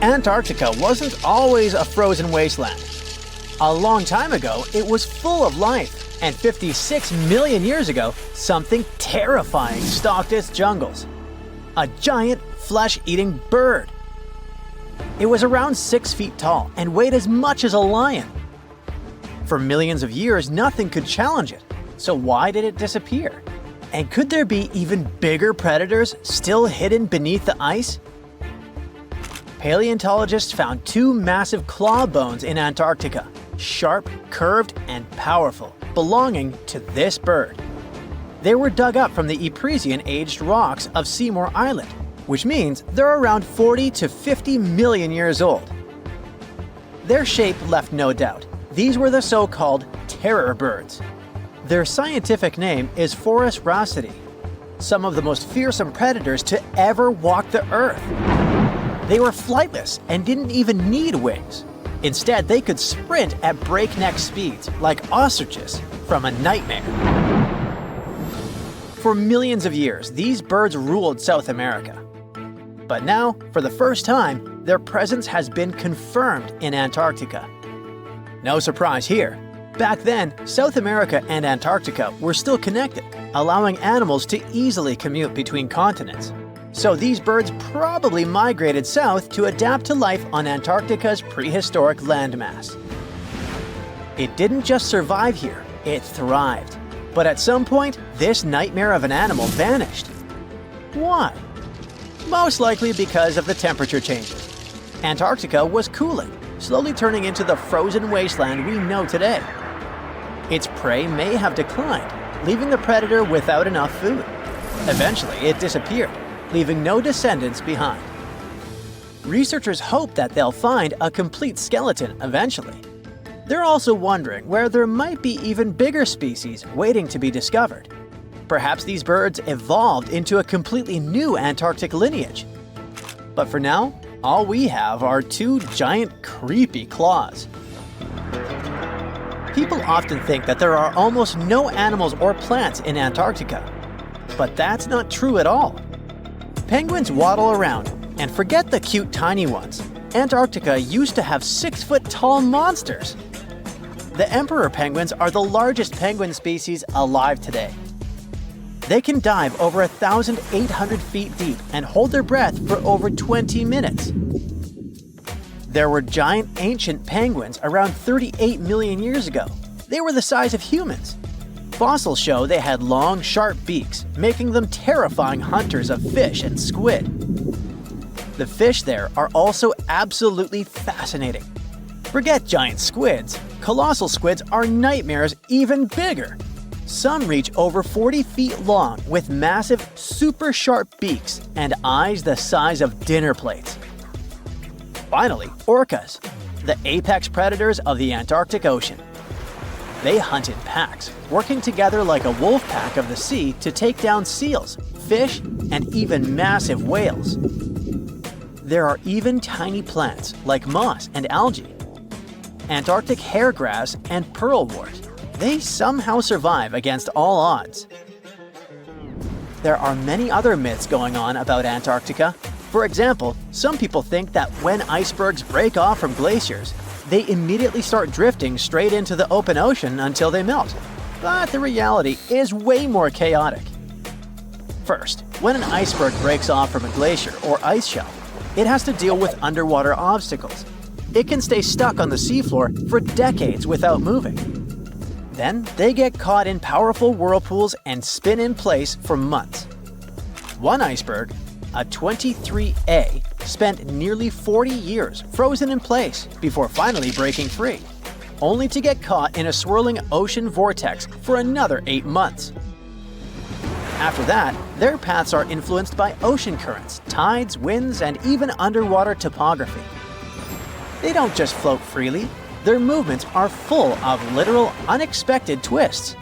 Antarctica wasn't always a frozen wasteland. A long time ago, it was full of life, and 56 million years ago, something terrifying stalked its jungles. A giant, flesh-eating bird. It was around 6 feet tall and weighed as much as a lion. For millions of years, nothing could challenge it, so why did it disappear? And could there be even bigger predators still hidden beneath the ice? Paleontologists found 2 massive claw bones in Antarctica, sharp, curved, and powerful, belonging to this bird. They were dug up from the Epresian-aged rocks of Seymour Island, which means they're around 40 to 50 million years old. Their shape left no doubt. These were the so-called terror birds. Their scientific name is Forus raceti, some of the most fearsome predators to ever walk the earth. They were flightless and didn't even need wings. Instead, they could sprint at breakneck speeds, like ostriches from a nightmare. For millions of years, these birds ruled South America. But now, for the first time, their presence has been confirmed in Antarctica. No surprise here. Back then, South America and Antarctica were still connected, allowing animals to easily commute between continents. So these birds probably migrated south to adapt to life on Antarctica's prehistoric landmass. It didn't just survive here, it thrived. But at some point, this nightmare of an animal vanished. Why? Most likely because of the temperature changes. Antarctica was cooling, slowly turning into the frozen wasteland we know today. Its prey may have declined, leaving the predator without enough food. Eventually, it disappeared, leaving no descendants behind. Researchers hope that they'll find a complete skeleton eventually. They're also wondering where there might be even bigger species waiting to be discovered. Perhaps these birds evolved into a completely new Antarctic lineage. But for now, all we have are 2 giant, creepy claws. People often think that there are almost no animals or plants in Antarctica. But that's not true at all. Penguins waddle around, and forget the cute tiny ones. Antarctica used to have 6-foot-tall monsters. The emperor penguins are the largest penguin species alive today. They can dive over 1,800 feet deep and hold their breath for over 20 minutes. There were giant ancient penguins around 38 million years ago. They were the size of humans. Fossils show they had long, sharp beaks, making them terrifying hunters of fish and squid. The fish there are also absolutely fascinating. Forget giant squids. Colossal squids are nightmares even bigger. Some reach over 40 feet long with massive, super sharp beaks and eyes the size of dinner plates. Finally, orcas, the apex predators of the Antarctic Ocean. They hunt in packs, working together like a wolf pack of the sea to take down seals, fish, and even massive whales. There are even tiny plants like moss and algae. Antarctic hairgrass and pearlwort. They somehow survive against all odds. There are many other myths going on about Antarctica. For example, some people think that when icebergs break off from glaciers, they immediately start drifting straight into the open ocean until they melt. But the reality is way more chaotic. First, when an iceberg breaks off from a glacier or ice shelf, it has to deal with underwater obstacles. It can stay stuck on the seafloor for decades without moving. Then, they get caught in powerful whirlpools and spin in place for months. One iceberg, a 23A, spent nearly 40 years frozen in place before finally breaking free, only to get caught in a swirling ocean vortex for another 8 months. After that, their paths are influenced by ocean currents, tides, winds, and even underwater topography. They don't just float freely. Their movements are full of literal, unexpected twists.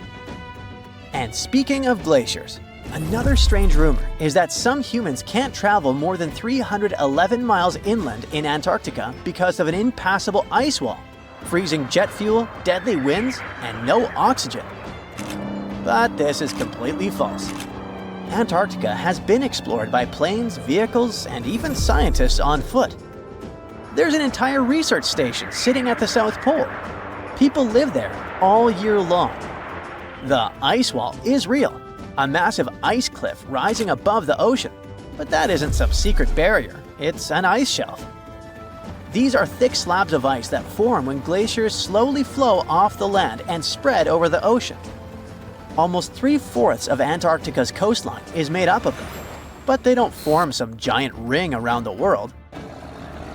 And speaking of glaciers, another strange rumor is that some humans can't travel more than 311 miles inland in Antarctica because of an impassable ice wall, freezing jet fuel, deadly winds, and no oxygen. But this is completely false. Antarctica has been explored by planes, vehicles, and even scientists on foot. There's an entire research station sitting at the South Pole. People live there all year long. The ice wall is real, a massive ice cliff rising above the ocean. But that isn't some secret barrier, it's an ice shelf. These are thick slabs of ice that form when glaciers slowly flow off the land and spread over the ocean. Almost 3/4 of Antarctica's coastline is made up of them, but they don't form some giant ring around the world.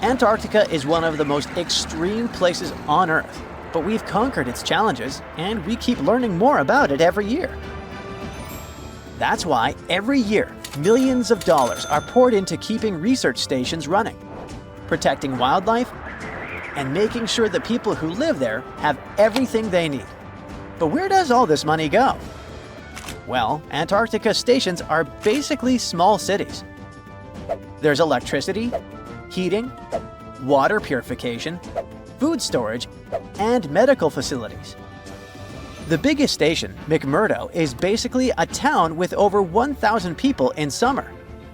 Antarctica is one of the most extreme places on Earth, but we've conquered its challenges and we keep learning more about it every year. That's why every year, millions of dollars are poured into keeping research stations running, protecting wildlife, and making sure the people who live there have everything they need. But where does all this money go? Well, Antarctica stations are basically small cities. There's electricity, heating, water purification, food storage, and medical facilities. The biggest station, McMurdo, is basically a town with over 1,000 people in summer.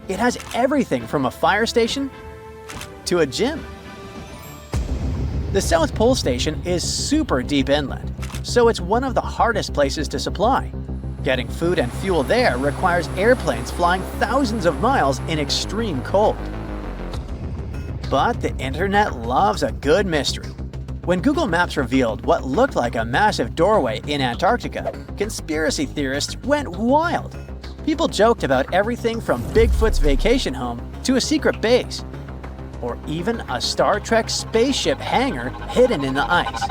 It has everything from a fire station to a gym. The South Pole Station is super deep inland, so it's one of the hardest places to supply. Getting food and fuel there requires airplanes flying thousands of miles in extreme cold. But the internet loves a good mystery. When Google Maps revealed what looked like a massive doorway in Antarctica, conspiracy theorists went wild. People joked about everything from Bigfoot's vacation home to a secret base, or even a Star Trek spaceship hangar hidden in the ice.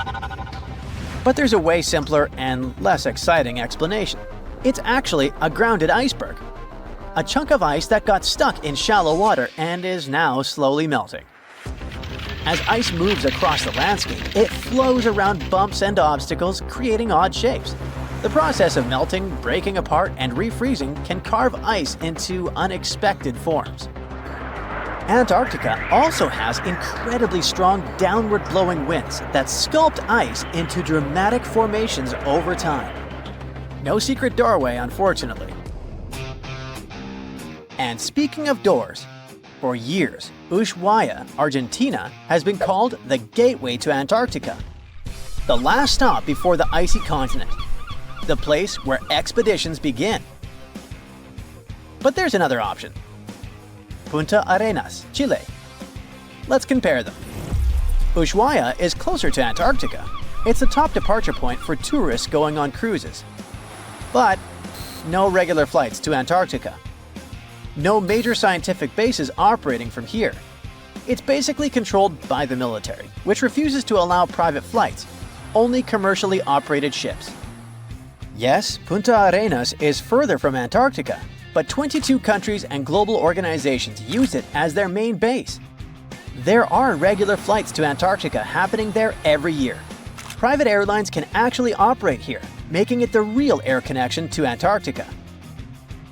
But there's a way simpler and less exciting explanation. It's actually a grounded iceberg, a chunk of ice that got stuck in shallow water and is now slowly melting. As ice moves across the landscape, it flows around bumps and obstacles, creating odd shapes. The process of melting, breaking apart, and refreezing can carve ice into unexpected forms. Antarctica also has incredibly strong downward-blowing winds that sculpt ice into dramatic formations over time. No secret doorway, unfortunately. And speaking of doors, for years, Ushuaia, Argentina, has been called the gateway to Antarctica, the last stop before the icy continent, the place where expeditions begin. But there's another option. Punta Arenas, Chile. Let's compare them. Ushuaia is closer to Antarctica. It's the top departure point for tourists going on cruises. But no regular flights to Antarctica. No major scientific bases operating from here. It's basically controlled by the military, which refuses to allow private flights, only commercially operated ships. Yes, Punta Arenas is further from Antarctica, but 22 countries and global organizations use it as their main base. There are regular flights to Antarctica happening there every year. Private airlines can actually operate here, making it the real air connection to Antarctica.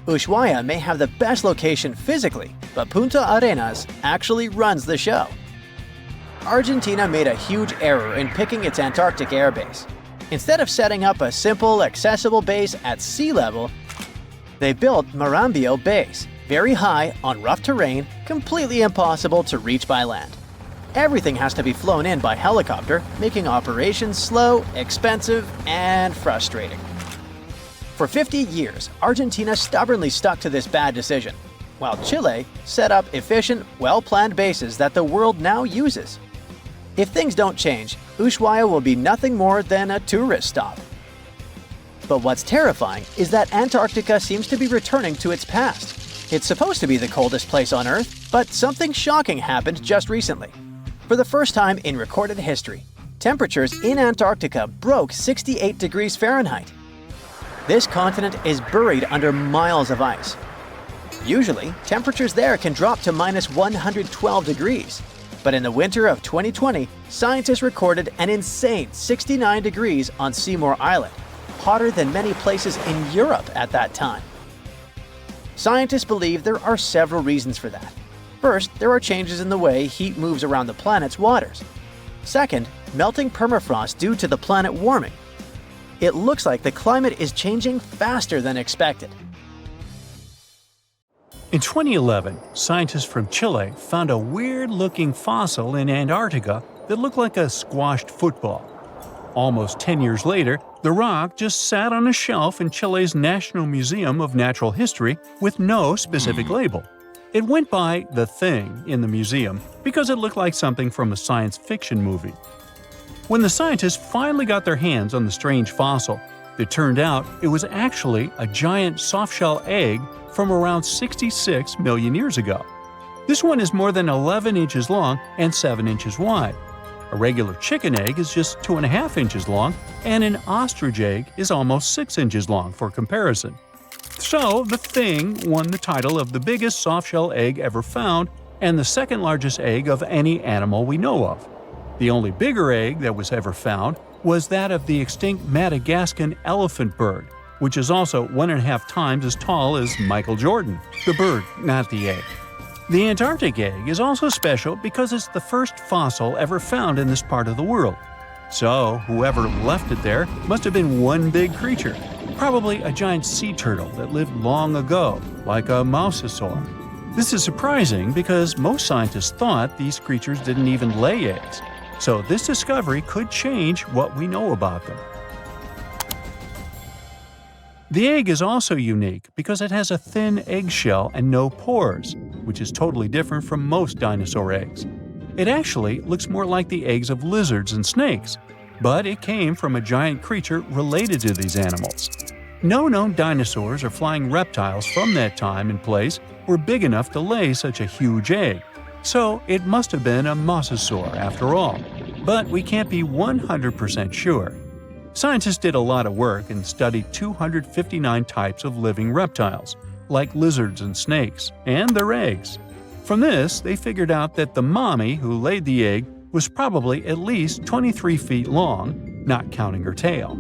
Ushuaia may have the best location physically, but Punta Arenas actually runs the show. Argentina made a huge error in picking its Antarctic airbase. Instead of setting up a simple, accessible base at sea level, they built Marambio Base, very high, on rough terrain, completely impossible to reach by land. Everything has to be flown in by helicopter, making operations slow, expensive, and frustrating. For 50 years, Argentina stubbornly stuck to this bad decision, while Chile set up efficient, well-planned bases that the world now uses. If things don't change, Ushuaia will be nothing more than a tourist stop. But what's terrifying is that Antarctica seems to be returning to its past. It's supposed to be the coldest place on Earth, but something shocking happened just recently. For the first time in recorded history, temperatures in Antarctica broke 68 degrees Fahrenheit. This continent is buried under miles of ice. Usually, temperatures there can drop to minus 112 degrees. But in the winter of 2020, scientists recorded an insane 69 degrees on Seymour Island, hotter than many places in Europe at that time. Scientists believe there are several reasons for that. First, there are changes in the way heat moves around the planet's waters. Second, melting permafrost due to the planet warming. It looks like the climate is changing faster than expected. In 2011, scientists from Chile found a weird-looking fossil in Antarctica that looked like a squashed football. Almost 10 years later, the rock just sat on a shelf in Chile's National Museum of Natural History with no specific label. It went by The Thing in the museum because it looked like something from a science fiction movie. When the scientists finally got their hands on the strange fossil, it turned out it was actually a giant softshell egg from around 66 million years ago. This one is more than 11 inches long and 7 inches wide. A regular chicken egg is just 2.5 inches long, and an ostrich egg is almost 6 inches long for comparison. So, The Thing won the title of the biggest softshell egg ever found and the second largest egg of any animal we know of. The only bigger egg that was ever found was that of the extinct Madagascan elephant bird, which is also 1.5 times as tall as Michael Jordan. The bird, not the egg. The Antarctic egg is also special because it's the first fossil ever found in this part of the world. So, whoever left it there must have been one big creature, probably a giant sea turtle that lived long ago, like a mosasaur. This is surprising because most scientists thought these creatures didn't even lay eggs. So this discovery could change what we know about them. The egg is also unique because it has a thin eggshell and no pores, which is totally different from most dinosaur eggs. It actually looks more like the eggs of lizards and snakes, but it came from a giant creature related to these animals. No known dinosaurs or flying reptiles from that time and place were big enough to lay such a huge egg, so it must have been a mosasaur after all. But we can't be 100% sure. Scientists did a lot of work and studied 259 types of living reptiles, like lizards and snakes, and their eggs. From this, they figured out that the mommy who laid the egg was probably at least 23 feet long, not counting her tail.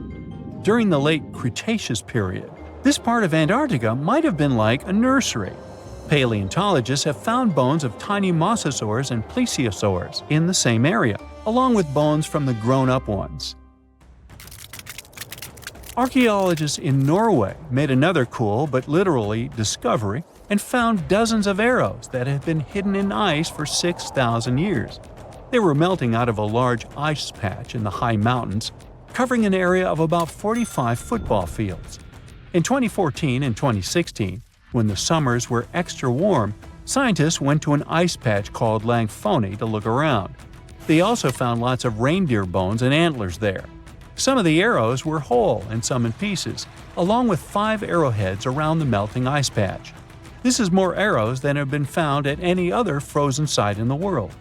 During the late Cretaceous period, this part of Antarctica might have been like a nursery. Paleontologists have found bones of tiny mosasaurs and plesiosaurs in the same area, along with bones from the grown-up ones. Archaeologists in Norway made another cool but literally discovery and found dozens of arrows that had been hidden in ice for 6,000 years. They were melting out of a large ice patch in the high mountains, covering an area of about 45 football fields. In 2014 and 2016, when the summers were extra warm, scientists went to an ice patch called Langfoni to look around. They also found lots of reindeer bones and antlers there. Some of the arrows were whole and some in pieces, along with 5 arrowheads around the melting ice patch. This is more arrows than have been found at any other frozen site in the world.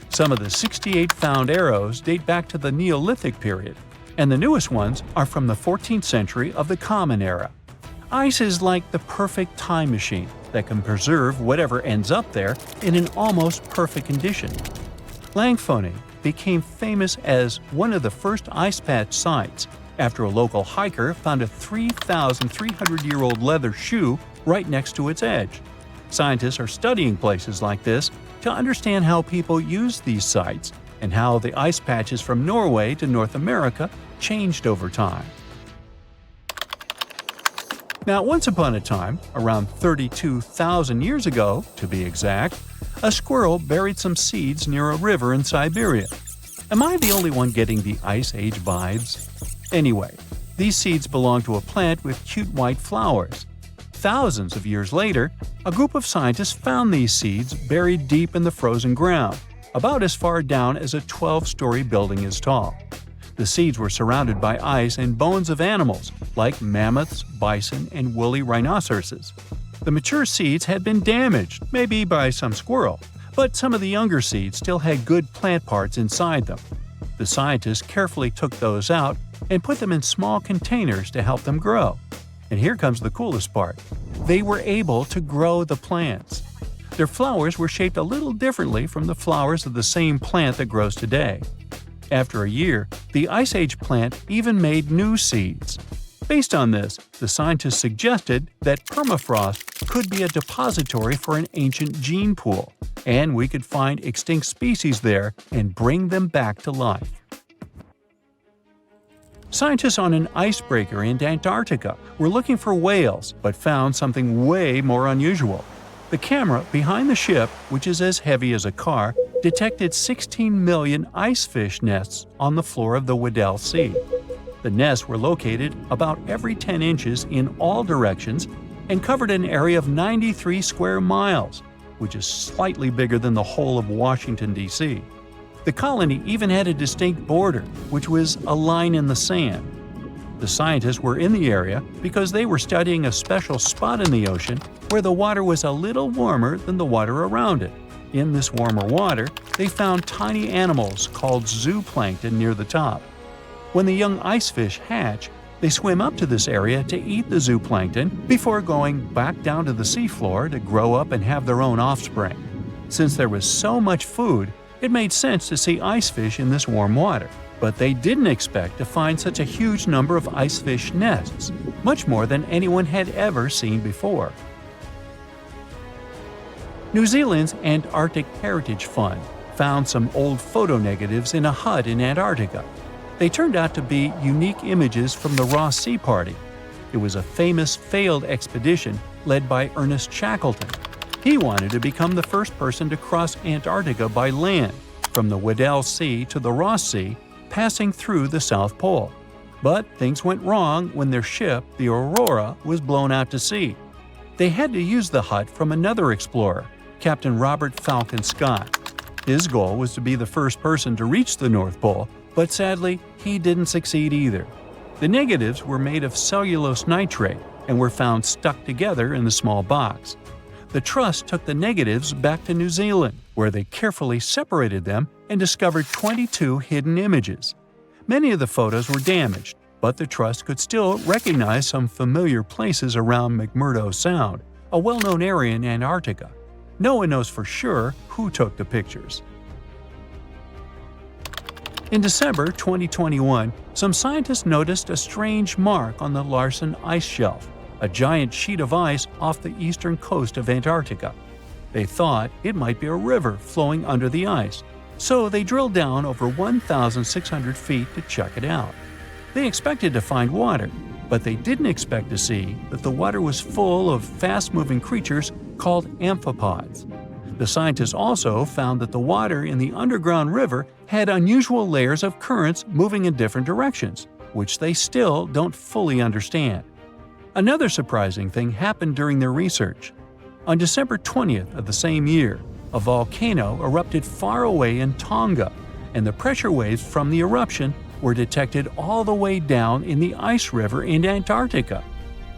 Some of the 68 found arrows date back to the Neolithic period, and the newest ones are from the 14th century of the Common Era. Ice is like the perfect time machine that can preserve whatever ends up there in an almost perfect condition. Langfoni became famous as one of the first ice patch sites after a local hiker found a 3,300-year-old leather shoe right next to its edge. Scientists are studying places like this to understand how people use these sites and how the ice patches from Norway to North America changed over time. Now, once upon a time, around 32,000 years ago, to be exact, a squirrel buried some seeds near a river in Siberia. Am I the only one getting the Ice Age vibes? Anyway, these seeds belong to a plant with cute white flowers. Thousands of years later, a group of scientists found these seeds buried deep in the frozen ground, about as far down as a 12-story building is tall. The seeds were surrounded by ice and bones of animals, like mammoths, bison, and woolly rhinoceroses. The mature seeds had been damaged, maybe by some squirrel, but some of the younger seeds still had good plant parts inside them. The scientists carefully took those out and put them in small containers to help them grow. And here comes the coolest part. They were able to grow the plants. Their flowers were shaped a little differently from the flowers of the same plant that grows today. After a year, the Ice Age plant even made new seeds. Based on this, the scientists suggested that permafrost could be a depository for an ancient gene pool, and we could find extinct species there and bring them back to life. Scientists on an icebreaker in Antarctica were looking for whales but found something way more unusual. The camera behind the ship, which is as heavy as a car, detected 16 million ice fish nests on the floor of the Weddell Sea. The nests were located about every 10 inches in all directions and covered an area of 93 square miles, which is slightly bigger than the whole of Washington, D.C. The colony even had a distinct border, which was a line in the sand. The scientists were in the area because they were studying a special spot in the ocean where the water was a little warmer than the water around it. In this warmer water, they found tiny animals called zooplankton near the top. When the young ice fish hatch, they swim up to this area to eat the zooplankton before going back down to the seafloor to grow up and have their own offspring. Since there was so much food, it made sense to see ice fish in this warm water. But they didn't expect to find such a huge number of ice fish nests, much more than anyone had ever seen before. New Zealand's Antarctic Heritage Fund found some old photo negatives in a hut in Antarctica. They turned out to be unique images from the Ross Sea Party. It was a famous failed expedition led by Ernest Shackleton. He wanted to become the first person to cross Antarctica by land, from the Weddell Sea to the Ross Sea, passing through the South Pole. But things went wrong when their ship, the Aurora, was blown out to sea. They had to use the hut from another explorer, Captain Robert Falcon Scott. His goal was to be the first person to reach the North Pole, but sadly, he didn't succeed either. The negatives were made of cellulose nitrate and were found stuck together in the small box. The Trust took the negatives back to New Zealand, where they carefully separated them and discovered 22 hidden images. Many of the photos were damaged, but the Trust could still recognize some familiar places around McMurdo Sound, a well-known area in Antarctica. No one knows for sure who took the pictures. In December 2021, some scientists noticed a strange mark on the Larsen Ice Shelf, a giant sheet of ice off the eastern coast of Antarctica. They thought it might be a river flowing under the ice, so they drilled down over 1,600 feet to check it out. They expected to find water, but they didn't expect to see that the water was full of fast-moving creatures called amphipods. The scientists also found that the water in the underground river had unusual layers of currents moving in different directions, which they still don't fully understand. Another surprising thing happened during their research. On December 20th of the same year, a volcano erupted far away in Tonga, and the pressure waves from the eruption were detected all the way down in the ice river in Antarctica.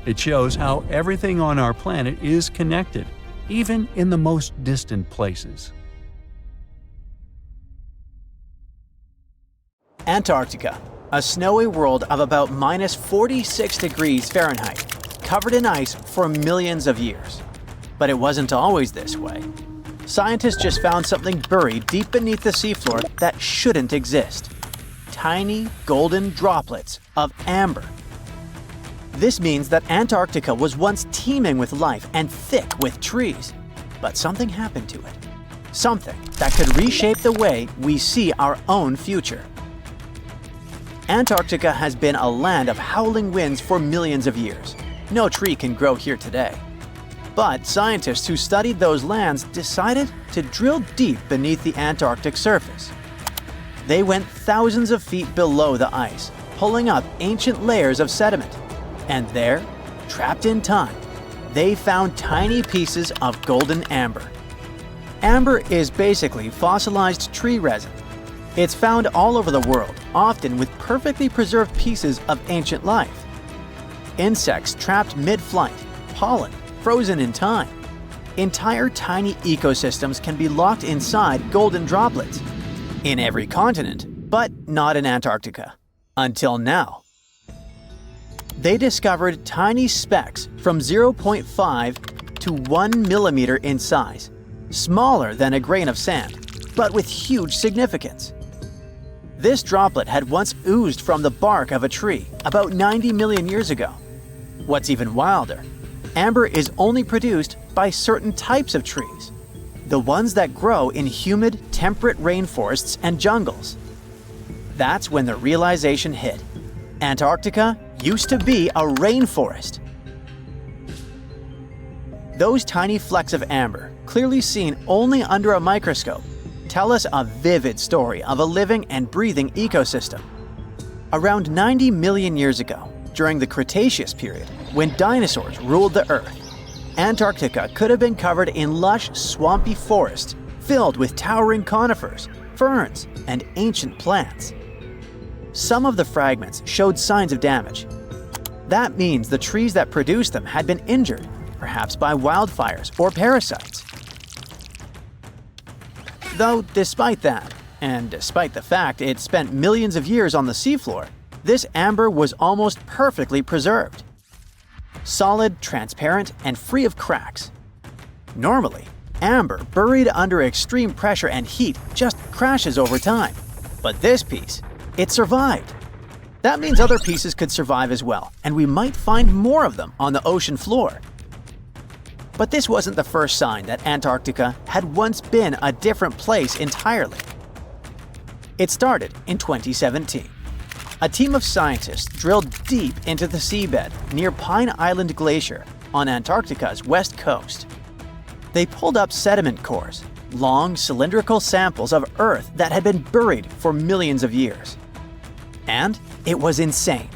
It shows how everything on our planet is connected, even in the most distant places. Antarctica, a snowy world of about minus 46 degrees Fahrenheit, covered in ice for millions of years. But it wasn't always this way. Scientists just found something buried deep beneath the seafloor that shouldn't exist. Tiny golden droplets of amber. This means that Antarctica was once teeming with life and thick with trees. But something happened to it. Something that could reshape the way we see our own future. Antarctica has been a land of howling winds for millions of years. No tree can grow here today. But scientists who studied those lands decided to drill deep beneath the Antarctic surface. They went thousands of feet below the ice, pulling up ancient layers of sediment. And there, trapped in time, they found tiny pieces of golden amber. Amber is basically fossilized tree resin. It's found all over the world, often with perfectly preserved pieces of ancient life. Insects trapped mid-flight, pollen frozen in time. Entire tiny ecosystems can be locked inside golden droplets. In every continent, but not in Antarctica. Until now. They discovered tiny specks from 0.5 to 1 millimeter in size, smaller than a grain of sand, but with huge significance. This droplet had once oozed from the bark of a tree about 90 million years ago. What's even wilder, amber is only produced by certain types of trees, the ones that grow in humid, temperate rainforests and jungles. That's when the realization hit. Antarctica used to be a rainforest. Those tiny flecks of amber, clearly seen only under a microscope, tell us a vivid story of a living and breathing ecosystem. Around 90 million years ago, during the Cretaceous period, when dinosaurs ruled the Earth, Antarctica could have been covered in lush, swampy forests filled with towering conifers, ferns, and ancient plants. Some of the fragments showed signs of damage. That means the trees that produced them had been injured, perhaps by wildfires or parasites. Though despite that, and despite the fact it spent millions of years on the seafloor, this amber was almost perfectly preserved. Solid, transparent, and free of cracks. Normally, amber buried under extreme pressure and heat just crashes over time. But this piece, it survived. That means other pieces could survive as well, and we might find more of them on the ocean floor. But this wasn't the first sign that Antarctica had once been a different place entirely. It started in 2017. A team of scientists drilled deep into the seabed near Pine Island Glacier on Antarctica's west coast. They pulled up sediment cores, long cylindrical samples of Earth that had been buried for millions of years. And it was insane.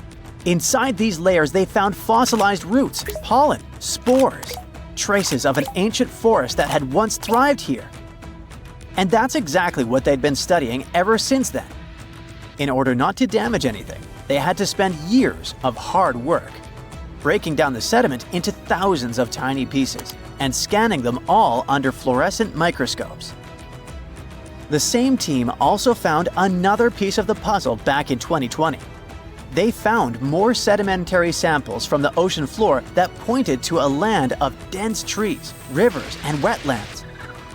Inside these layers they found fossilized roots, pollen, spores, traces of an ancient forest that had once thrived here. And that's exactly what they'd been studying ever since then. In order not to damage anything, they had to spend years of hard work, breaking down the sediment into thousands of tiny pieces and scanning them all under fluorescent microscopes. The same team also found another piece of the puzzle back in 2020. They found more sedimentary samples from the ocean floor that pointed to a land of dense trees, rivers, and wetlands.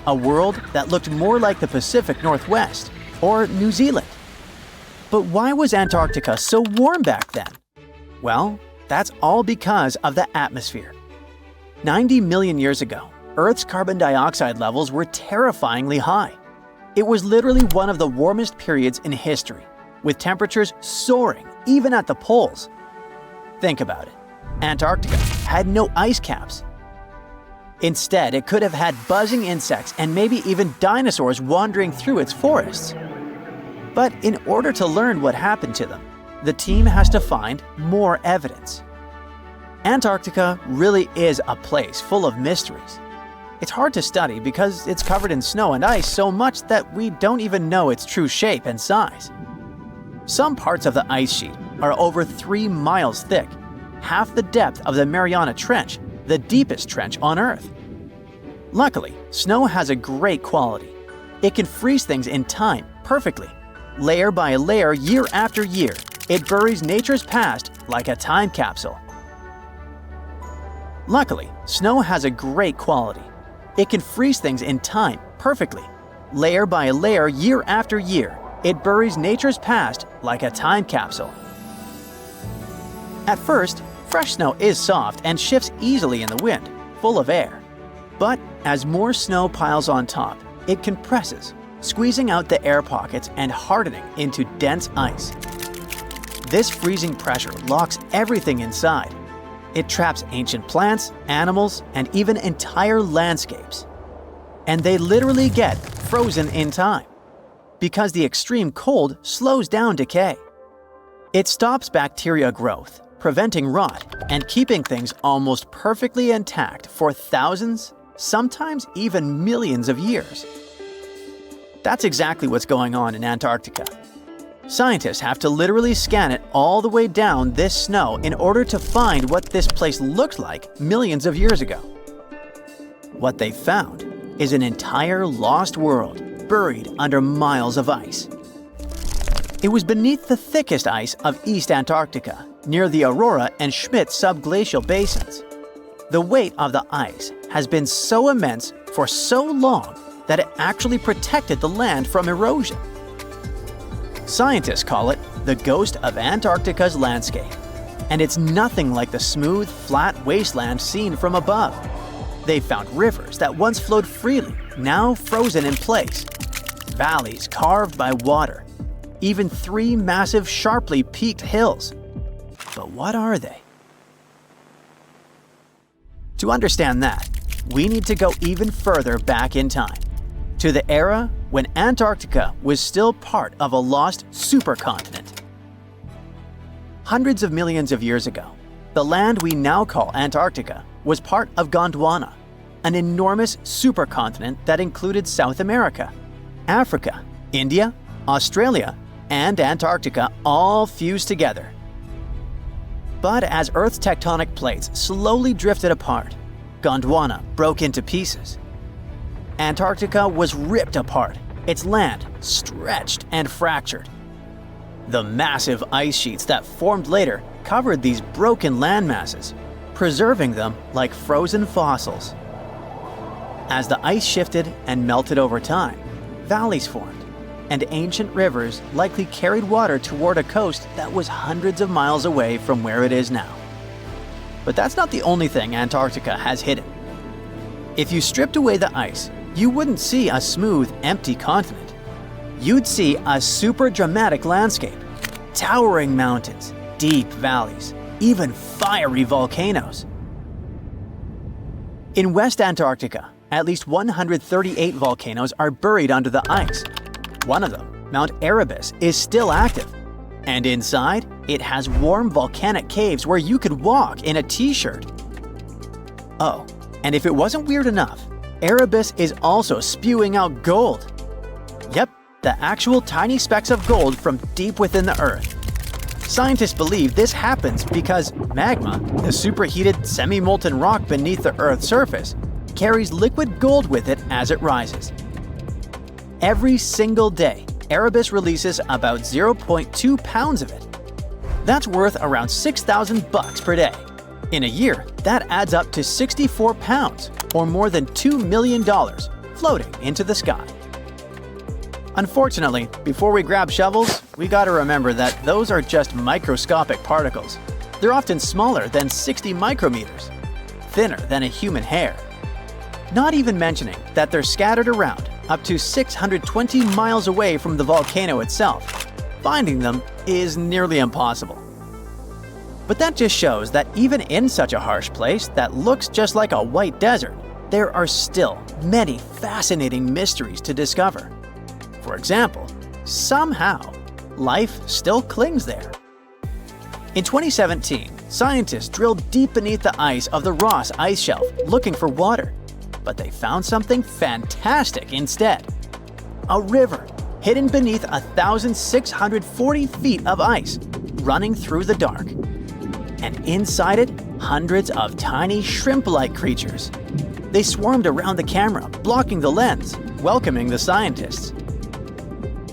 A world that looked more like the Pacific Northwest or New Zealand. But why was Antarctica so warm back then? Well, that's all because of the atmosphere. 90 million years ago, Earth's carbon dioxide levels were terrifyingly high. It was literally one of the warmest periods in history, with temperatures soaring even at the poles. Think about it. Antarctica had no ice caps. Instead, it could have had buzzing insects and maybe even dinosaurs wandering through its forests. But in order to learn what happened to them, the team has to find more evidence. Antarctica really is a place full of mysteries. It's hard to study because it's covered in snow and ice so much that we don't even know its true shape and size. Some parts of the ice sheet are over 3 miles thick, half the depth of the Mariana Trench, the deepest trench on Earth. Luckily, snow has a great quality. It can freeze things in time perfectly. Layer by layer, year after year, it buries nature's past like a time capsule. Luckily, snow has a great quality. It can freeze things in time perfectly. Layer by layer, year after year, it buries nature's past like a time capsule. At first, fresh snow is soft and shifts easily in the wind, full of air. But as more snow piles on top, it compresses, squeezing out the air pockets and hardening into dense ice. This freezing pressure locks everything inside. It traps ancient plants, animals, and even entire landscapes. And they literally get frozen in time, because the extreme cold slows down decay. It stops bacteria growth, preventing rot, and keeping things almost perfectly intact for thousands, sometimes even millions of years. That's exactly what's going on in Antarctica. Scientists have to literally scan it all the way down this snow in order to find what this place looked like millions of years ago. What they found is an entire lost world buried under miles of ice. It was beneath the thickest ice of East Antarctica, near the Aurora and Schmidt subglacial basins. The weight of the ice has been so immense for so long that it actually protected the land from erosion. Scientists call it the ghost of Antarctica's landscape, and it's nothing like the smooth, flat wasteland seen from above. They found rivers that once flowed freely, now frozen in place, valleys carved by water, even 3 massive, sharply peaked hills. But what are they? To understand that, we need to go even further back in time, to the era when Antarctica was still part of a lost supercontinent. Hundreds of millions of years ago, the land we now call Antarctica was part of Gondwana, an enormous supercontinent that included South America, Africa, India, Australia, and Antarctica all fused together. But as Earth's tectonic plates slowly drifted apart, Gondwana broke into pieces. Antarctica was ripped apart, its land stretched and fractured. The massive ice sheets that formed later covered these broken landmasses, preserving them like frozen fossils. As the ice shifted and melted over time, valleys formed, and ancient rivers likely carried water toward a coast that was hundreds of miles away from where it is now. But that's not the only thing Antarctica has hidden. If you stripped away the ice, you wouldn't see a smooth, empty continent. You'd see a super dramatic landscape, towering mountains, deep valleys, even fiery volcanoes. In West Antarctica, at least 138 volcanoes are buried under the ice. One of them, Mount Erebus, is still active. And inside, it has warm volcanic caves where you could walk in a t-shirt. Oh, and if it wasn't weird enough, Erebus is also spewing out gold. Yep, the actual tiny specks of gold from deep within the Earth. Scientists believe this happens because magma, the superheated semi-molten rock beneath the Earth's surface, carries liquid gold with it as it rises. Every single day, Erebus releases about 0.2 pounds of it. That's worth around $6,000 per day. In a year, that adds up to 64 pounds, or more than $2 million, floating into the sky. Unfortunately, before we grab shovels, we gotta remember that those are just microscopic particles. They're often smaller than 60 micrometers, thinner than a human hair. Not even mentioning that they're scattered around up to 620 miles away from the volcano itself. Finding them is nearly impossible. But that just shows that even in such a harsh place that looks just like a white desert, there are still many fascinating mysteries to discover. For example, somehow, life still clings there. In 2017, scientists drilled deep beneath the ice of the Ross Ice Shelf looking for water. But they found something fantastic instead. A river hidden beneath 1,640 feet of ice, running through the dark. And inside it, hundreds of tiny shrimp-like creatures. They swarmed around the camera, blocking the lens, welcoming the scientists.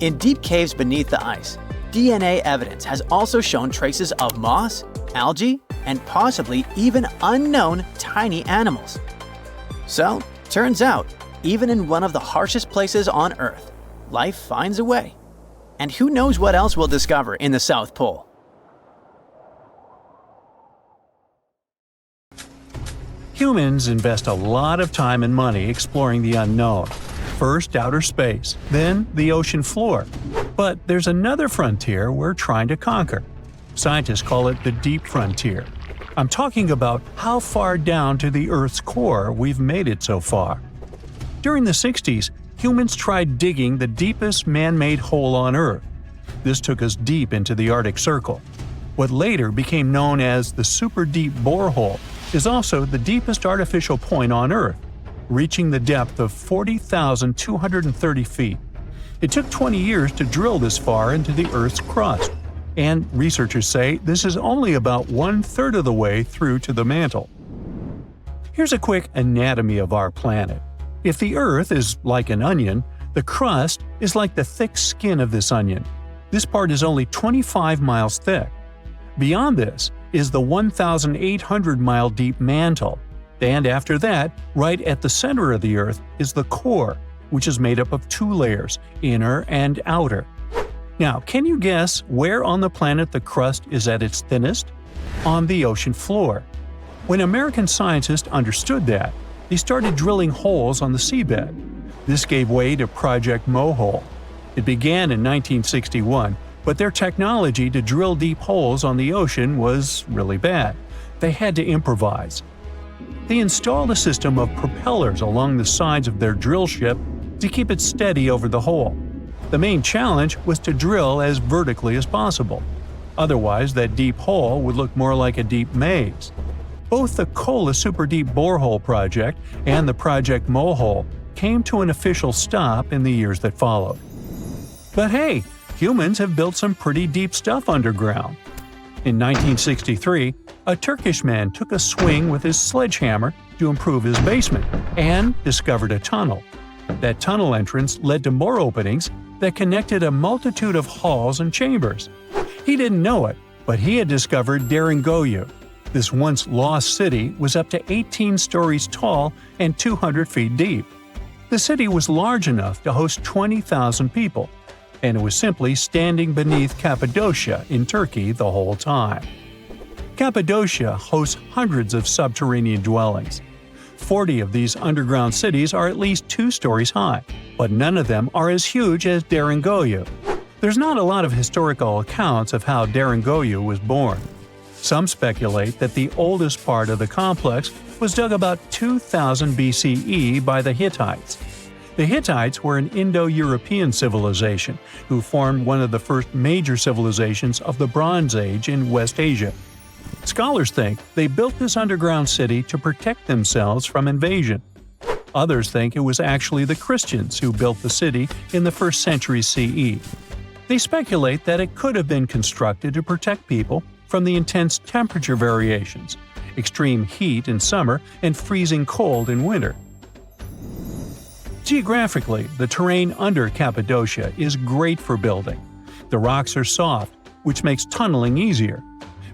In deep caves beneath the ice, DNA evidence has also shown traces of moss, algae, and possibly even unknown tiny animals. So, turns out, even in one of the harshest places on Earth, life finds a way. And who knows what else we'll discover in the South Pole? Humans invest a lot of time and money exploring the unknown. First outer space, then the ocean floor. But there's another frontier we're trying to conquer. Scientists call it the deep frontier. I'm talking about how far down to the Earth's core we've made it so far. During the 60s, humans tried digging the deepest man-made hole on Earth. This took us deep into the Arctic Circle. What later became known as the super deep borehole is also the deepest artificial point on Earth, reaching the depth of 40,230 feet. It took 20 years to drill this far into the Earth's crust. And researchers say this is only about 1/3 of the way through to the mantle. Here's a quick anatomy of our planet. If the Earth is like an onion, the crust is like the thick skin of this onion. This part is only 25 miles thick. Beyond this is the 1,800-mile deep mantle. And after that, right at the center of the Earth is the core, which is made up of 2 layers, inner and outer. Now, can you guess where on the planet the crust is at its thinnest? On the ocean floor. When American scientists understood that, they started drilling holes on the seabed. This gave way to Project Mohole. It began in 1961, but their technology to drill deep holes on the ocean was really bad. They had to improvise. They installed a system of propellers along the sides of their drill ship to keep it steady over the hole. The main challenge was to drill as vertically as possible. Otherwise, that deep hole would look more like a deep maze. Both the Kola Super Deep Borehole project and the Project Mohole came to an official stop in the years that followed. But hey, humans have built some pretty deep stuff underground. In 1963, a Turkish man took a swing with his sledgehammer to improve his basement and discovered a tunnel. That tunnel entrance led to more openings that connected a multitude of halls and chambers. He didn't know it, but he had discovered Derinkuyu. This once lost city was up to 18 stories tall and 200 feet deep. The city was large enough to host 20,000 people, and it was simply standing beneath Cappadocia in Turkey the whole time. Cappadocia hosts hundreds of subterranean dwellings. 40 of these underground cities are at least 2 stories high, but none of them are as huge as Derinkuyu. There's not a lot of historical accounts of how Derinkuyu was born. Some speculate that the oldest part of the complex was dug about 2000 BCE by the Hittites. The Hittites were an Indo-European civilization who formed one of the first major civilizations of the Bronze Age in West Asia. Scholars think they built this underground city to protect themselves from invasion. Others think it was actually the Christians who built the city in the 1st century CE. They speculate that it could have been constructed to protect people from the intense temperature variations, extreme heat in summer and freezing cold in winter. Geographically, the terrain under Cappadocia is great for building. The rocks are soft, which makes tunneling easier.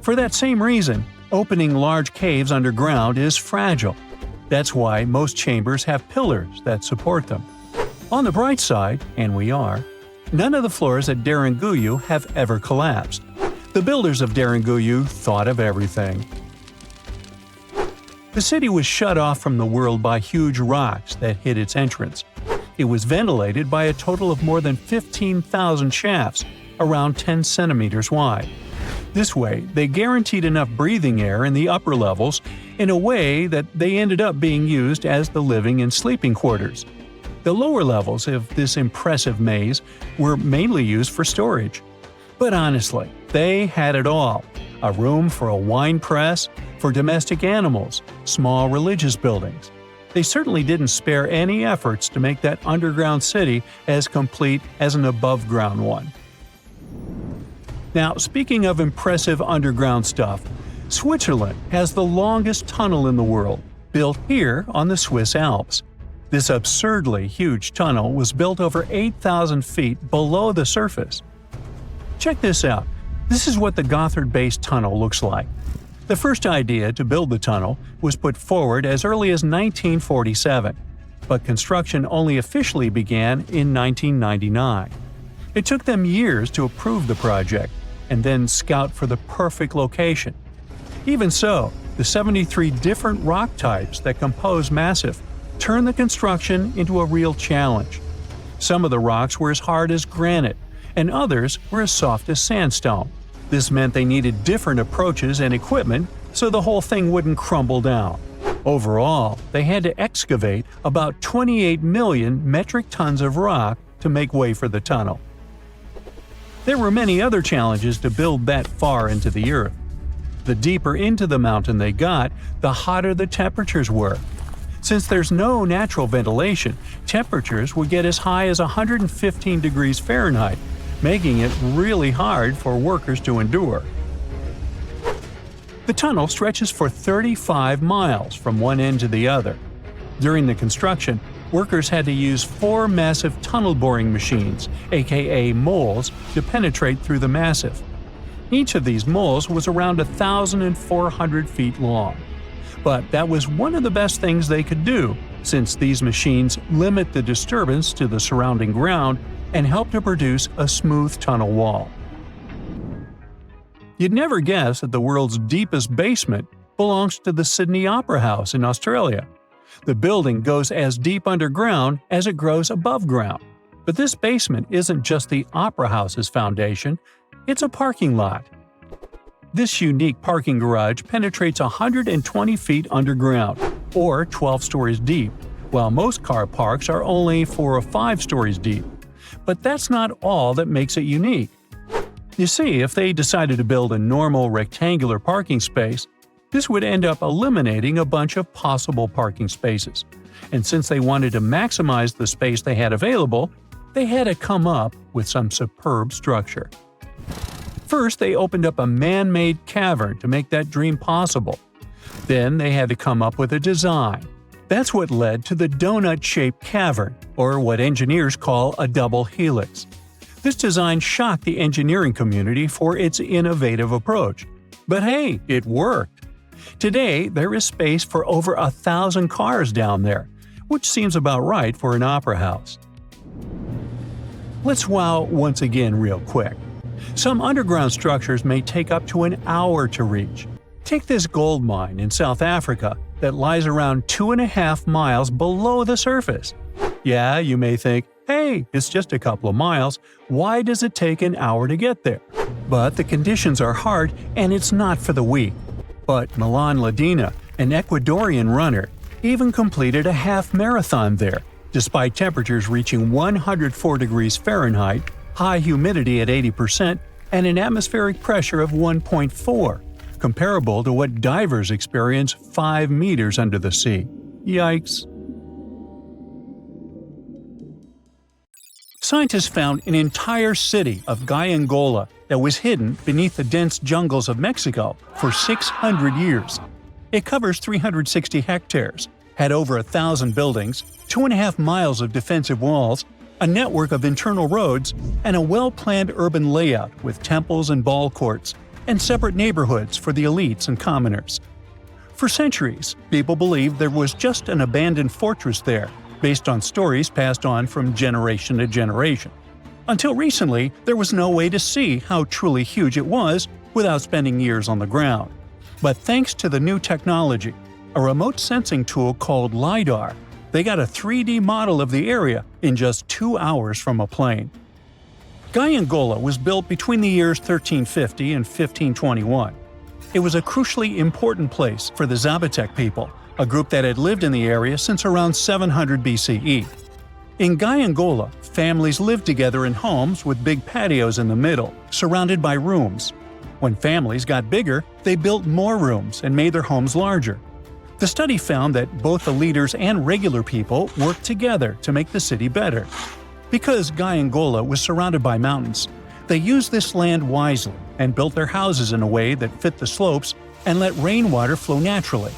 For that same reason, opening large caves underground is fragile. That's why most chambers have pillars that support them. On the bright side, and we are, none of the floors at Derinkuyu have ever collapsed. The builders of Derinkuyu thought of everything. The city was shut off from the world by huge rocks that hid its entrance. It was ventilated by a total of more than 15,000 shafts, around 10 centimeters wide. This way, they guaranteed enough breathing air in the upper levels in a way that they ended up being used as the living and sleeping quarters. The lower levels of this impressive maze were mainly used for storage. But honestly, they had it all: a room for a wine press, for domestic animals, small religious buildings. They certainly didn't spare any efforts to make that underground city as complete as an above-ground one. Now, speaking of impressive underground stuff, Switzerland has the longest tunnel in the world, built here on the Swiss Alps. This absurdly huge tunnel was built over 8,000 feet below the surface. Check this out. This is what the Gotthard-based tunnel looks like. The first idea to build the tunnel was put forward as early as 1947, but construction only officially began in 1999. It took them years to approve the project and then scout for the perfect location. Even so, the 73 different rock types that compose Massif turned the construction into a real challenge. Some of the rocks were as hard as granite, and others were as soft as sandstone. This meant they needed different approaches and equipment so the whole thing wouldn't crumble down. Overall, they had to excavate about 28 million metric tons of rock to make way for the tunnel. There were many other challenges to build that far into the earth. The deeper into the mountain they got, the hotter the temperatures were. Since there's no natural ventilation, temperatures would get as high as 115 degrees Fahrenheit, making it really hard for workers to endure. The tunnel stretches for 35 miles from one end to the other. During the construction, workers had to use 4 massive tunnel boring machines, aka moles, to penetrate through the massif. Each of these moles was around 1,400 feet long. But that was one of the best things they could do, since these machines limit the disturbance to the surrounding ground and help to produce a smooth tunnel wall. You'd never guess that the world's deepest basement belongs to the Sydney Opera House in Australia. The building goes as deep underground as it grows above ground. But this basement isn't just the Opera House's foundation, it's a parking lot. This unique parking garage penetrates 120 feet underground, or 12 stories deep, while most car parks are only 4 or 5 stories deep. But that's not all that makes it unique. You see, if they decided to build a normal rectangular parking space, this would end up eliminating a bunch of possible parking spaces. And since they wanted to maximize the space they had available, they had to come up with some superb structure. First, they opened up a man-made cavern to make that dream possible. Then they had to come up with a design. That's what led to the donut-shaped cavern, or what engineers call a double helix. This design shocked the engineering community for its innovative approach. But hey, it worked! Today, there is space for over 1,000 cars down there, which seems about right for an opera house. Let's wow once again real quick. Some underground structures may take up to an hour to reach. Take this gold mine in South Africa that lies around 2.5 miles below the surface. Yeah, you may think, hey, it's just a couple of miles, why does it take an hour to get there? But the conditions are hard and it's not for the weak. But Milan Ladina, an Ecuadorian runner, even completed a half marathon there, despite temperatures reaching 104 degrees Fahrenheit, high humidity at 80%, and an atmospheric pressure of 1.4, comparable to what divers experience 5 meters under the sea. Yikes! Scientists found an entire city of Gayongola that was hidden beneath the dense jungles of Mexico for 600 years. It covers 360 hectares, had over 1,000 buildings, 2.5 miles of defensive walls, a network of internal roads, and a well-planned urban layout with temples and ball courts, and separate neighborhoods for the elites and commoners. For centuries, people believed there was just an abandoned fortress there, based on stories passed on from generation to generation. Until recently, there was no way to see how truly huge it was without spending years on the ground. But thanks to the new technology, a remote sensing tool called LiDAR, they got a 3D model of the area in just 2 hours from a plane. Gayongola was built between the years 1350 and 1521. It was a crucially important place for the Zapotec people, a group that had lived in the area since around 700 BCE. In Gayongola, families lived together in homes with big patios in the middle, surrounded by rooms. When families got bigger, they built more rooms and made their homes larger. The study found that both the leaders and regular people worked together to make the city better. Because Gayongola was surrounded by mountains, they used this land wisely and built their houses in a way that fit the slopes and let rainwater flow naturally.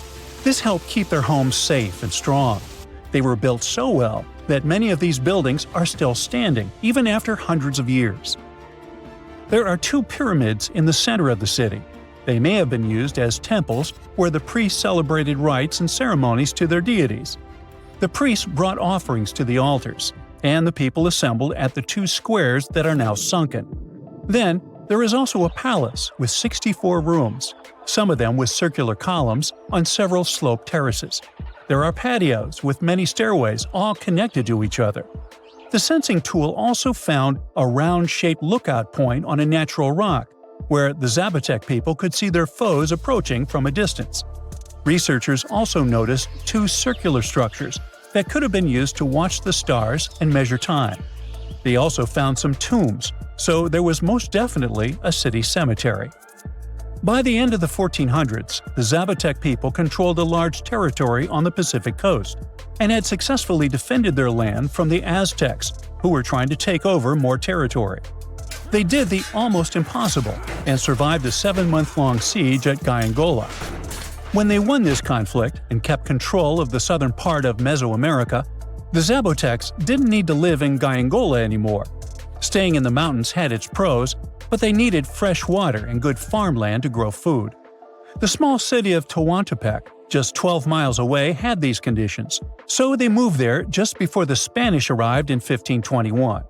This helped keep their homes safe and strong. They were built so well that many of these buildings are still standing, even after hundreds of years. There are 2 pyramids in the center of the city. They may have been used as temples where the priests celebrated rites and ceremonies to their deities. The priests brought offerings to the altars, and the people assembled at the 2 squares that are now sunken. Then, there is also a palace with 64 rooms, some of them with circular columns on several sloped terraces. There are patios with many stairways all connected to each other. The sensing tool also found a round-shaped lookout point on a natural rock, where the Zapotec people could see their foes approaching from a distance. Researchers also noticed 2 circular structures that could have been used to watch the stars and measure time. They also found some tombs, so there was most definitely a city cemetery. By the end of the 1400s, the Zapotec people controlled a large territory on the Pacific coast and had successfully defended their land from the Aztecs, who were trying to take over more territory. They did the almost impossible and survived a 7-month-long siege at Gayongola. When they won this conflict and kept control of the southern part of Mesoamerica, the Zapotecs didn't need to live in Gayongola anymore. Staying in the mountains had its pros, but they needed fresh water and good farmland to grow food. The small city of Tehuantepec, just 12 miles away, had these conditions, so they moved there just before the Spanish arrived in 1521.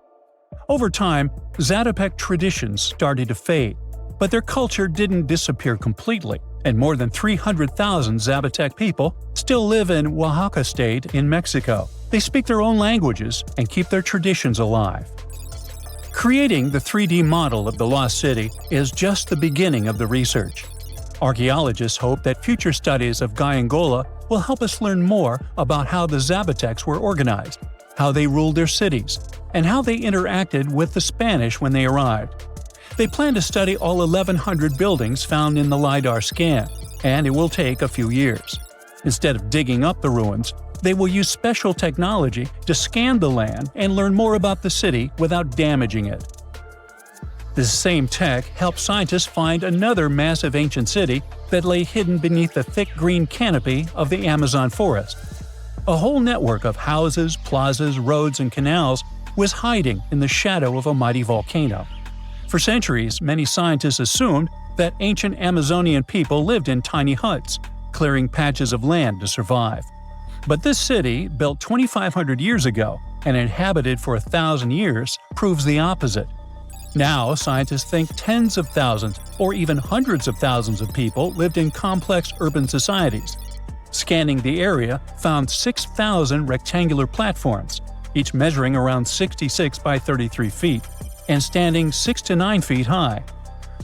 Over time, Zapotec traditions started to fade, but their culture didn't disappear completely, and more than 300,000 Zapotec people still live in Oaxaca state in Mexico. They speak their own languages and keep their traditions alive. Creating the 3D model of the lost city is just the beginning of the research. Archaeologists hope that future studies of Gayongola will help us learn more about how the Zapotecs were organized, how they ruled their cities, and how they interacted with the Spanish when they arrived. They plan to study all 1,100 buildings found in the LiDAR scan, and it will take a few years. Instead of digging up the ruins, they will use special technology to scan the land and learn more about the city without damaging it. This same tech helped scientists find another massive ancient city that lay hidden beneath the thick green canopy of the Amazon forest. A whole network of houses, plazas, roads, and canals was hiding in the shadow of a mighty volcano. For centuries, many scientists assumed that ancient Amazonian people lived in tiny huts, clearing patches of land to survive. But this city, built 2,500 years ago and inhabited for 1,000 years, proves the opposite. Now, scientists think tens of thousands or even hundreds of thousands of people lived in complex urban societies. Scanning the area found 6,000 rectangular platforms, each measuring around 66 by 33 feet, and standing 6 to 9 feet high.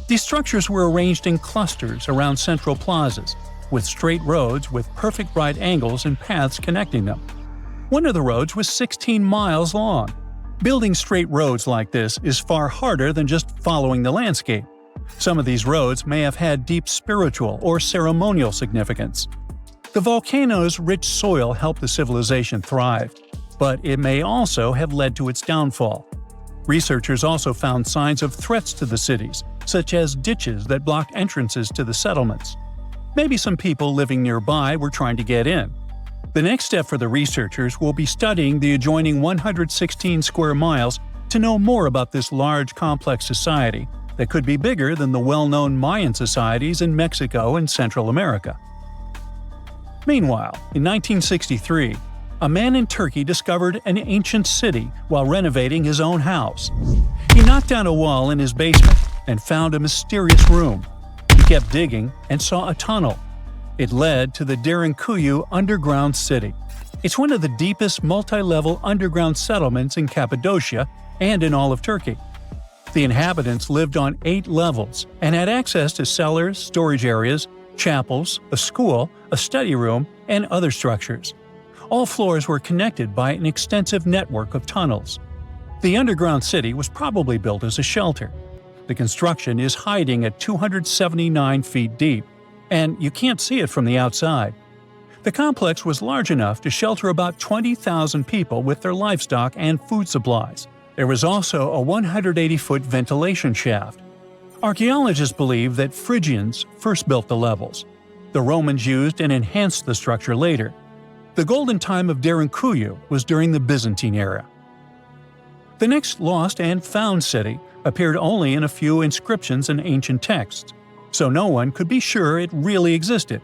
These structures were arranged in clusters around central plazas, with straight roads with perfect right angles and paths connecting them. One of the roads was 16 miles long. Building straight roads like this is far harder than just following the landscape. Some of these roads may have had deep spiritual or ceremonial significance. The volcano's rich soil helped the civilization thrive, but it may also have led to its downfall. Researchers also found signs of threats to the cities, such as ditches that blocked entrances to the settlements. Maybe some people living nearby were trying to get in. The next step for the researchers will be studying the adjoining 116 square miles to know more about this large, complex society that could be bigger than the well-known Mayan societies in Mexico and Central America. Meanwhile, in 1963, a man in Turkey discovered an ancient city while renovating his own house. He knocked down a wall in his basement and found a mysterious room. He kept digging and saw a tunnel. It led to the Derinkuyu underground city. It's one of the deepest multi-level underground settlements in Cappadocia and in all of Turkey. The inhabitants lived on 8 levels and had access to cellars, storage areas, chapels, a school, a study room, and other structures. All floors were connected by an extensive network of tunnels. The underground city was probably built as a shelter. The construction is hiding at 279 feet deep, and you can't see it from the outside. The complex was large enough to shelter about 20,000 people with their livestock and food supplies. There was also a 180-foot ventilation shaft. Archaeologists believe that Phrygians first built the levels. The Romans used and enhanced the structure later. The golden time of Derinkuyu was during the Byzantine era. The next lost and found city appeared only in a few inscriptions and ancient texts, so no one could be sure it really existed.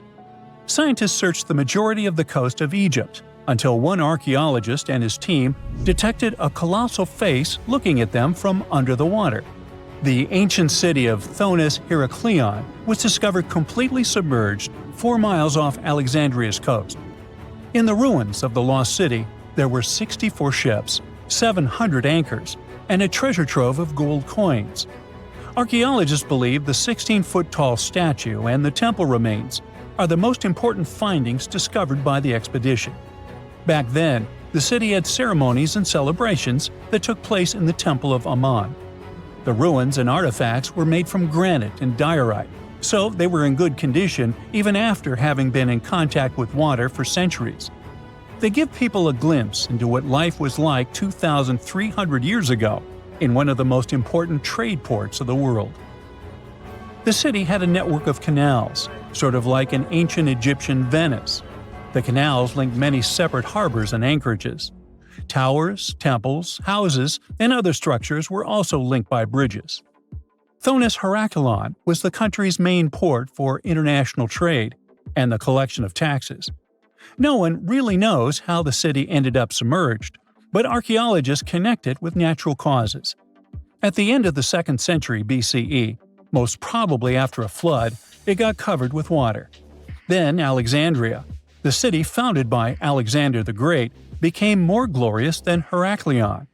Scientists searched the majority of the coast of Egypt until one archaeologist and his team detected a colossal face looking at them from under the water. The ancient city of Thonis Heraklion was discovered completely submerged 4 miles off Alexandria's coast. In the ruins of the lost city, there were 64 ships, 700 anchors, and a treasure trove of gold coins. Archaeologists believe the 16-foot-tall statue and the temple remains are the most important findings discovered by the expedition. Back then, the city had ceremonies and celebrations that took place in the Temple of Ammon. The ruins and artifacts were made from granite and diorite, so they were in good condition even after having been in contact with water for centuries. They give people a glimpse into what life was like 2,300 years ago in one of the most important trade ports of the world. The city had a network of canals, sort of like an ancient Egyptian Venice. The canals linked many separate harbors and anchorages. Towers, temples, houses, and other structures were also linked by bridges. Thonis Heraklion was the country's main port for international trade and the collection of taxes. No one really knows how the city ended up submerged, but archaeologists connect it with natural causes. At the end of the 2nd century BCE, most probably after a flood, it got covered with water. Then Alexandria, the city founded by Alexander the Great, became more glorious than Heraklion.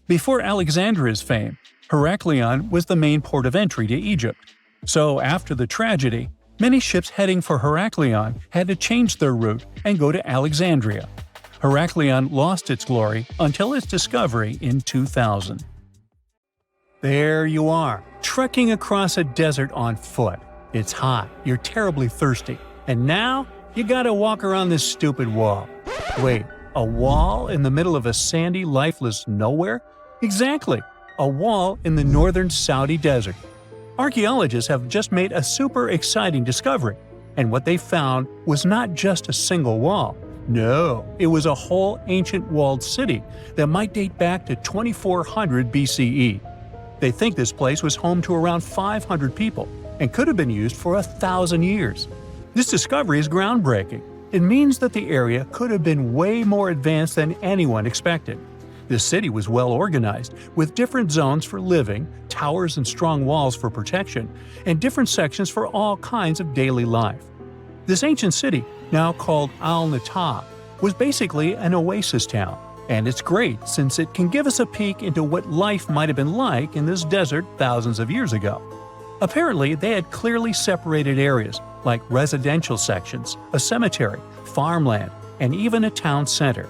Before Alexandria's fame, Heraklion was the main port of entry to Egypt. So after the tragedy, Many ships heading for Heraklion had to change their route and go to Alexandria. Heraklion lost its glory until its discovery in 2000. There you are, trekking across a desert on foot. It's hot, you're terribly thirsty, and now you gotta walk around this stupid wall. Wait, a wall in the middle of a sandy, lifeless nowhere? Exactly, a wall in the northern Saudi desert. Archaeologists have just made a super exciting discovery, and what they found was not just a single wall. No, it was a whole ancient walled city that might date back to 2400 BCE. They think this place was home to around 500 people and could have been used for 1,000 years. This discovery is groundbreaking. It means that the area could have been way more advanced than anyone expected. The city was well organized, with different zones for living, towers and strong walls for protection, and different sections for all kinds of daily life. This ancient city, now called Al-Natah, was basically an oasis town, and it's great since it can give us a peek into what life might have been like in this desert thousands of years ago. Apparently, they had clearly separated areas, like residential sections, a cemetery, farmland, and even a town center.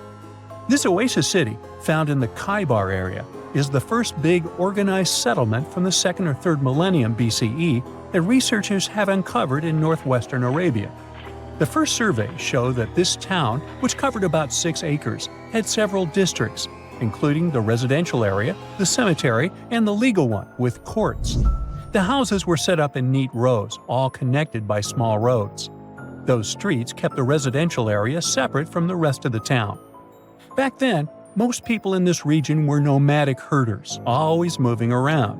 This oasis city, found in the Khaybar area, is the first big organized settlement from the 2nd or 3rd millennium BCE that researchers have uncovered in northwestern Arabia. The first surveys show that this town, which covered about 6 acres, had several districts, including the residential area, the cemetery, and the legal one, with courts. The houses were set up in neat rows, all connected by small roads. Those streets kept the residential area separate from the rest of the town. Back then, most people in this region were nomadic herders, always moving around.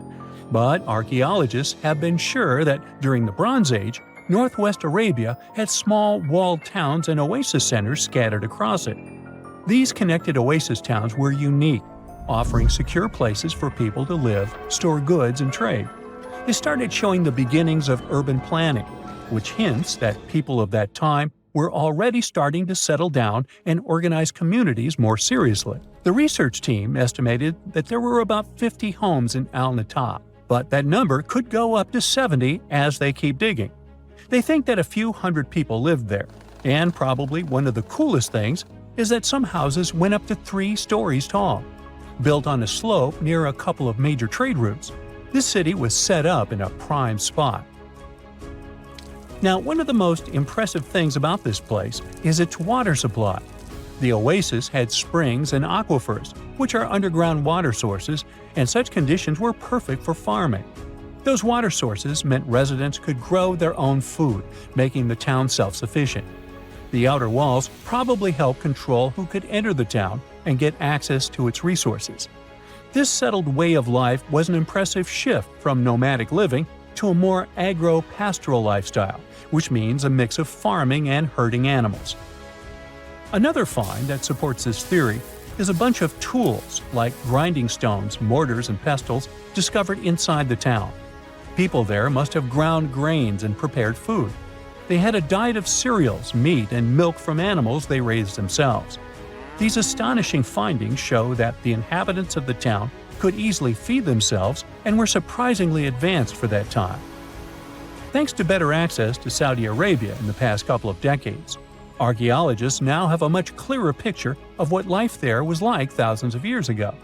But archaeologists have been sure that during the Bronze Age, northwest Arabia had small walled towns and oasis centers scattered across it. These connected oasis towns were unique, offering secure places for people to live, store goods, and trade. They started showing the beginnings of urban planning, which hints that people of that time were already starting to settle down and organize communities more seriously. The research team estimated that there were about 50 homes in Al-Natah, but that number could go up to 70 as they keep digging. They think that a few hundred people lived there, and probably one of the coolest things is that some houses went up to 3 stories tall. Built on a slope near a couple of major trade routes, this city was set up in a prime spot. Now, one of the most impressive things about this place is its water supply. The oasis had springs and aquifers, which are underground water sources, and such conditions were perfect for farming. Those water sources meant residents could grow their own food, making the town self-sufficient. The outer walls probably helped control who could enter the town and get access to its resources. This settled way of life was an impressive shift from nomadic living to a more agro-pastoral lifestyle, which means a mix of farming and herding animals. Another find that supports this theory is a bunch of tools like grinding stones, mortars, and pestles discovered inside the town. People there must have ground grains and prepared food. They had a diet of cereals, meat, and milk from animals they raised themselves. These astonishing findings show that the inhabitants of the town could easily feed themselves and were surprisingly advanced for that time. Thanks to better access to Saudi Arabia in the past couple of decades, archaeologists now have a much clearer picture of what life there was like thousands of years ago.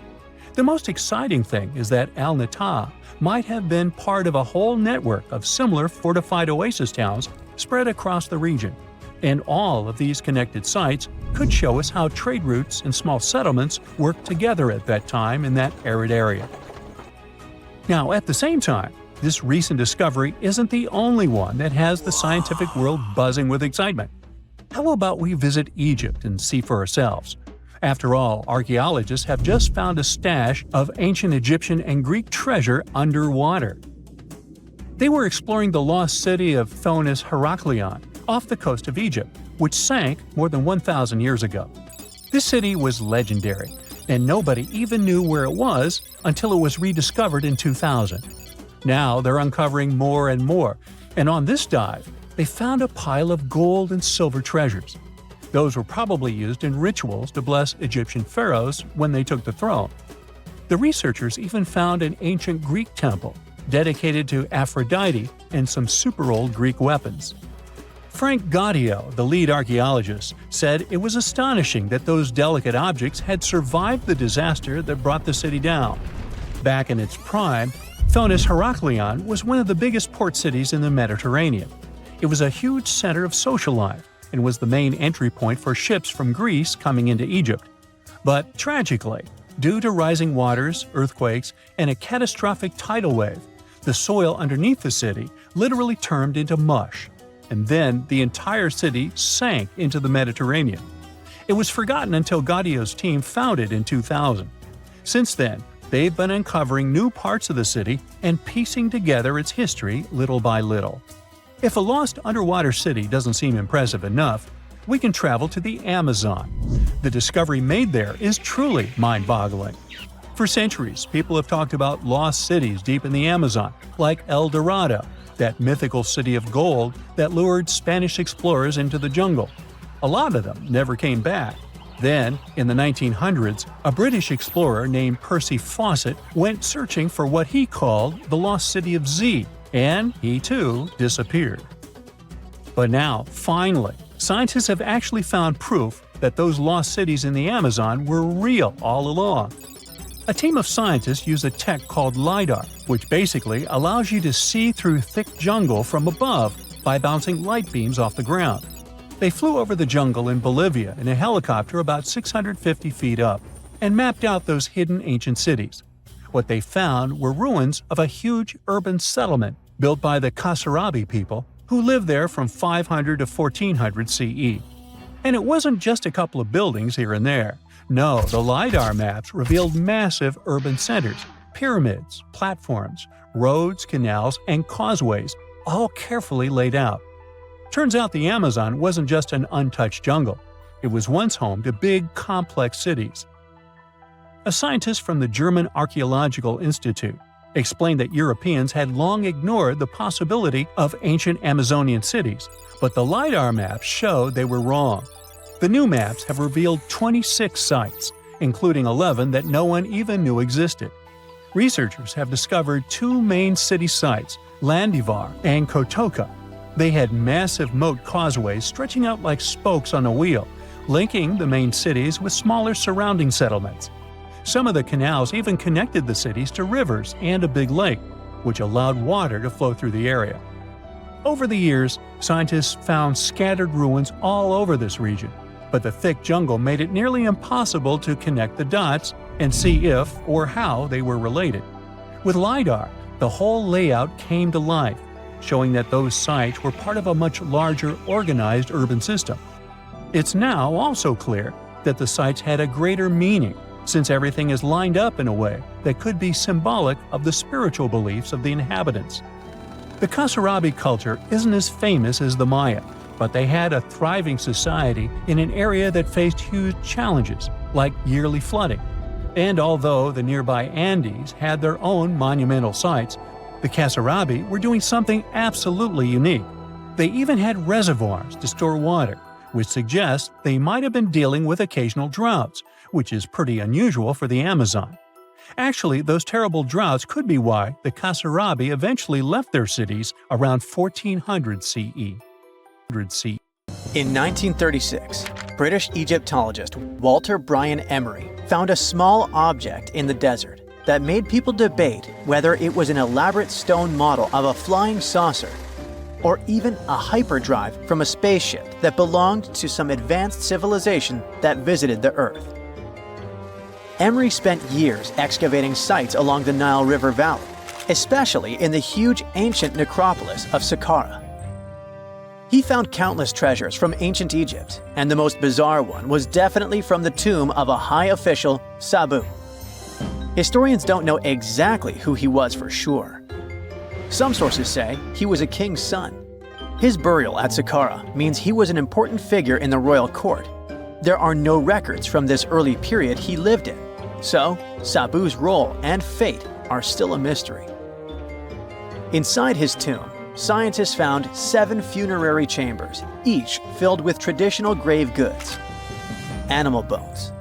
The most exciting thing is that Al-Natah might have been part of a whole network of similar fortified oasis towns spread across the region, and all of these connected sites could show us how trade routes and small settlements worked together at that time in that arid area. Now, at the same time, this recent discovery isn't the only one that has the scientific world buzzing with excitement. How about we visit Egypt and see for ourselves? After all, archaeologists have just found a stash of ancient Egyptian and Greek treasure underwater. They were exploring the lost city of Thonis Heraklion off the coast of Egypt, which sank more than 1,000 years ago. This city was legendary, and nobody even knew where it was until it was rediscovered in 2000. Now they're uncovering more and more, and on this dive, they found a pile of gold and silver treasures. Those were probably used in rituals to bless Egyptian pharaohs when they took the throne. The researchers even found an ancient Greek temple, dedicated to Aphrodite and some super old Greek weapons. Frank Gaudio, the lead archaeologist, said it was astonishing that those delicate objects had survived the disaster that brought the city down. Back in its prime, Thonis Heraklion was one of the biggest port cities in the Mediterranean. It was a huge center of social life and was the main entry point for ships from Greece coming into Egypt. But tragically, due to rising waters, earthquakes, and a catastrophic tidal wave, the soil underneath the city literally turned into mush, and then the entire city sank into the Mediterranean. It was forgotten until Gaudio's team found it in 2000. Since then, they've been uncovering new parts of the city and piecing together its history little by little. If a lost underwater city doesn't seem impressive enough, we can travel to the Amazon. The discovery made there is truly mind-boggling. For centuries, people have talked about lost cities deep in the Amazon, like El Dorado, that mythical city of gold that lured Spanish explorers into the jungle. A lot of them never came back. Then, in the 1900s, a British explorer named Percy Fawcett went searching for what he called the lost city of Z, and he too disappeared. But now, finally, scientists have actually found proof that those lost cities in the Amazon were real all along. A team of scientists use a tech called LiDAR, which basically allows you to see through thick jungle from above by bouncing light beams off the ground. They flew over the jungle in Bolivia in a helicopter about 650 feet up and mapped out those hidden ancient cities. What they found were ruins of a huge urban settlement built by the Kasarabi people who lived there from 500 to 1400 CE. And it wasn't just a couple of buildings here and there. No, the LiDAR maps revealed massive urban centers, pyramids, platforms, roads, canals, and causeways, all carefully laid out. Turns out the Amazon wasn't just an untouched jungle. It was once home to big, complex cities. A scientist from the German Archaeological Institute explained that Europeans had long ignored the possibility of ancient Amazonian cities, but the LiDAR maps showed they were wrong. The new maps have revealed 26 sites, including 11 that no one even knew existed. Researchers have discovered two main city sites, Landivar and Kotoka. They had massive moat causeways stretching out like spokes on a wheel, linking the main cities with smaller surrounding settlements. Some of the canals even connected the cities to rivers and a big lake, which allowed water to flow through the area. Over the years, scientists found scattered ruins all over this region, but the thick jungle made it nearly impossible to connect the dots and see if or how they were related. With LiDAR, the whole layout came to life, showing that those sites were part of a much larger organized urban system. It's now also clear that the sites had a greater meaning, since everything is lined up in a way that could be symbolic of the spiritual beliefs of the inhabitants. The Kasarabi culture isn't as famous as the Maya, but they had a thriving society in an area that faced huge challenges, like yearly flooding. And although the nearby Andes had their own monumental sites, the Kasarabi were doing something absolutely unique. They even had reservoirs to store water, which suggests they might have been dealing with occasional droughts, which is pretty unusual for the Amazon. Actually, those terrible droughts could be why the Kasarabi eventually left their cities around 1400 CE. In 1936, British Egyptologist Walter Bryan Emery found a small object in the desert that made people debate whether it was an elaborate stone model of a flying saucer or even a hyperdrive from a spaceship that belonged to some advanced civilization that visited the Earth. Emery spent years excavating sites along the Nile River Valley, especially in the huge ancient necropolis of Saqqara. He found countless treasures from ancient Egypt, and the most bizarre one was definitely from the tomb of a high official, Sabu. Historians don't know exactly who he was for sure. Some sources say he was a king's son. His burial at Saqqara means he was an important figure in the royal court. There are no records from this early period he lived in, so Sabu's role and fate are still a mystery. Inside his tomb, scientists found 7 funerary chambers, each filled with traditional grave goods, animal bones,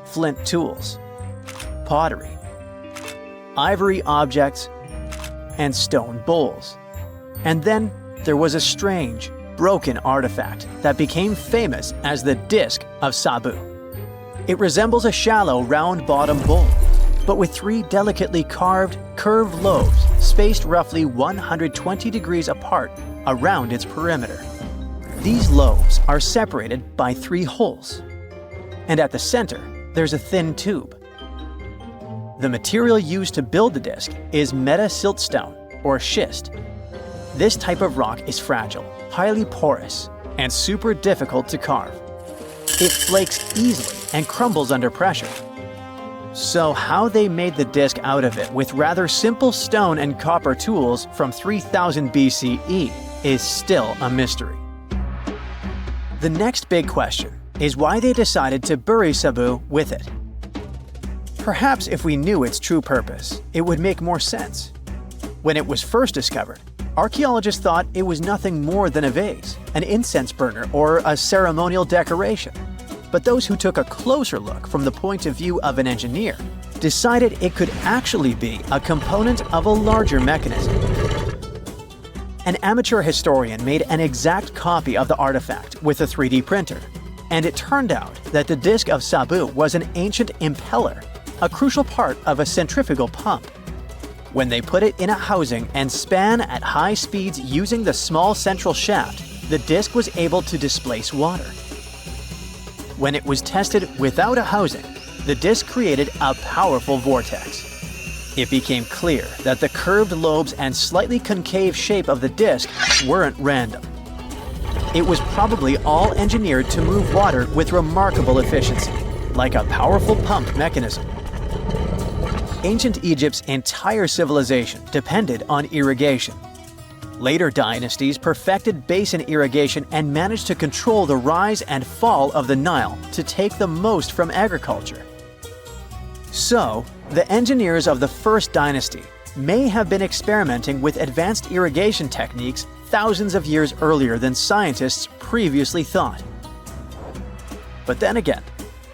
flint tools, pottery, ivory objects, and stone bowls. And then there was a strange, broken artifact that became famous as the Disc of Sabu. It resembles a shallow, round-bottomed bowl, but with 3 delicately carved, curved lobes spaced roughly 120 degrees apart around its perimeter. These lobes are separated by 3 holes, and at the center, there's a thin tube. The material used to build the disc is meta-siltstone, or schist. This type of rock is fragile, highly porous, and super difficult to carve. It flakes easily and crumbles under pressure. So how they made the disc out of it with rather simple stone and copper tools from 3000 BCE is still a mystery. The next big question is why they decided to bury Sabu with it. Perhaps if we knew its true purpose, it would make more sense. When it was first discovered, archaeologists thought it was nothing more than a vase, an incense burner, or a ceremonial decoration. But those who took a closer look from the point of view of an engineer decided it could actually be a component of a larger mechanism. An amateur historian made an exact copy of the artifact with a 3D printer, and it turned out that the Disc of Sabu was an ancient impeller, a crucial part of a centrifugal pump. When they put it in a housing and span at high speeds using the small central shaft, the disc was able to displace water. When it was tested without a housing, the disc created a powerful vortex. It became clear that the curved lobes and slightly concave shape of the disc weren't random. It was probably all engineered to move water with remarkable efficiency, like a powerful pump mechanism. Ancient Egypt's entire civilization depended on irrigation. Later dynasties perfected basin irrigation and managed to control the rise and fall of the Nile to take the most from agriculture. So, the engineers of the first dynasty may have been experimenting with advanced irrigation techniques thousands of years earlier than scientists previously thought. But then again,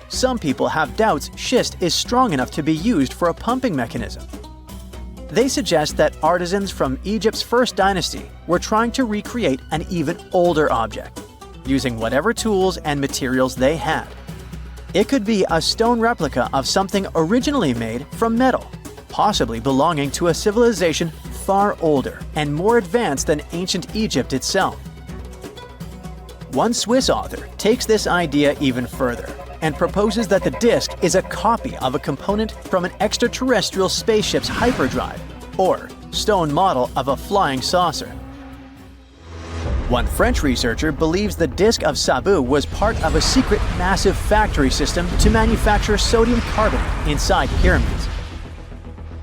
some people have doubts schist is strong enough to be used for a pumping mechanism. They suggest that artisans from Egypt's first dynasty were trying to recreate an even older object, using whatever tools and materials they had. It could be a stone replica of something originally made from metal, possibly belonging to a civilization far older and more advanced than ancient Egypt itself. One Swiss author takes this idea even further and proposes that the disc is a copy of a component from an extraterrestrial spaceship's hyperdrive, or stone model of a flying saucer. One French researcher believes the disc of Sabu was part of a secret massive factory system to manufacture sodium carbonate inside pyramids.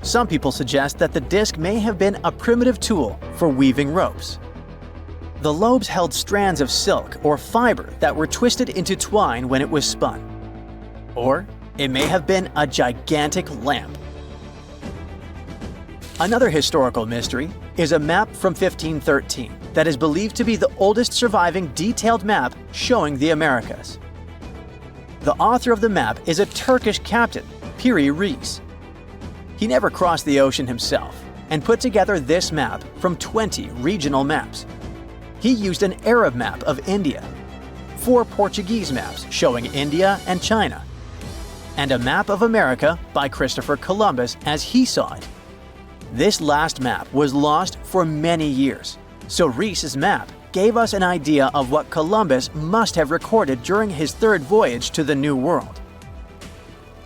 Some people suggest that the disc may have been a primitive tool for weaving ropes. The lobes held strands of silk or fiber that were twisted into twine when it was spun. Or it may have been a gigantic lamp. Another historical mystery is a map from 1513 that is believed to be the oldest surviving detailed map showing the Americas. The author of the map is a Turkish captain, Piri Reis. He never crossed the ocean himself and put together this map from 20 regional maps. He used an Arab map of India, 4 Portuguese maps showing India and China, and a map of America by Christopher Columbus as he saw it. This last map was lost for many years, so Reis's map gave us an idea of what Columbus must have recorded during his 3rd voyage to the New World.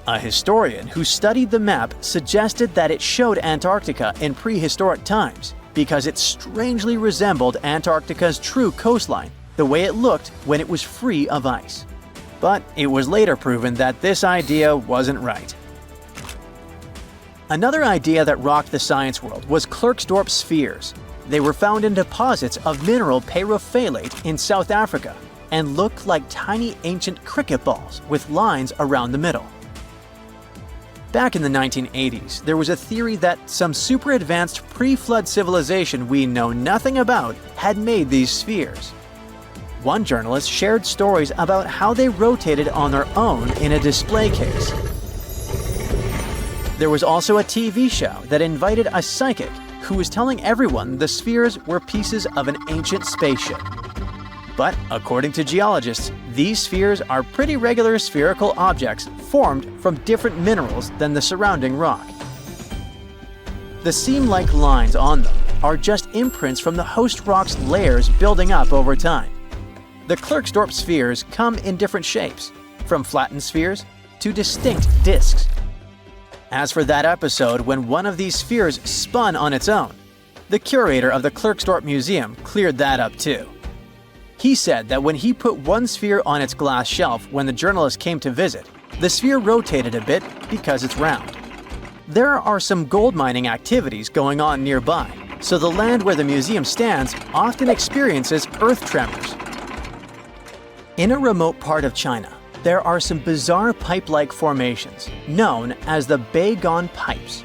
A historian who studied the map suggested that it showed Antarctica in prehistoric times because it strangely resembled Antarctica's true coastline, the way it looked when it was free of ice. But it was later proven that this idea wasn't right. Another idea that rocked the science world was Klerksdorp spheres. They were found in deposits of mineral pyrophyllite in South Africa and looked like tiny ancient cricket balls with lines around the middle. Back in the 1980s, there was a theory that some super advanced pre-flood civilization we know nothing about had made these spheres. One journalist shared stories about how they rotated on their own in a display case. There was also a TV show that invited a psychic who was telling everyone the spheres were pieces of an ancient spaceship. But according to geologists, these spheres are pretty regular spherical objects formed from different minerals than the surrounding rock. The seam-like lines on them are just imprints from the host rock's layers building up over time. The Klerksdorp spheres come in different shapes, from flattened spheres to distinct disks. As for that episode when one of these spheres spun on its own, the curator of the Klerksdorp Museum cleared that up too. He said that when he put one sphere on its glass shelf when the journalist came to visit, the sphere rotated a bit because it's round. There are some gold mining activities going on nearby, so the land where the museum stands often experiences earth tremors. In a remote part of China, there are some bizarre pipe-like formations known as the Baigong pipes.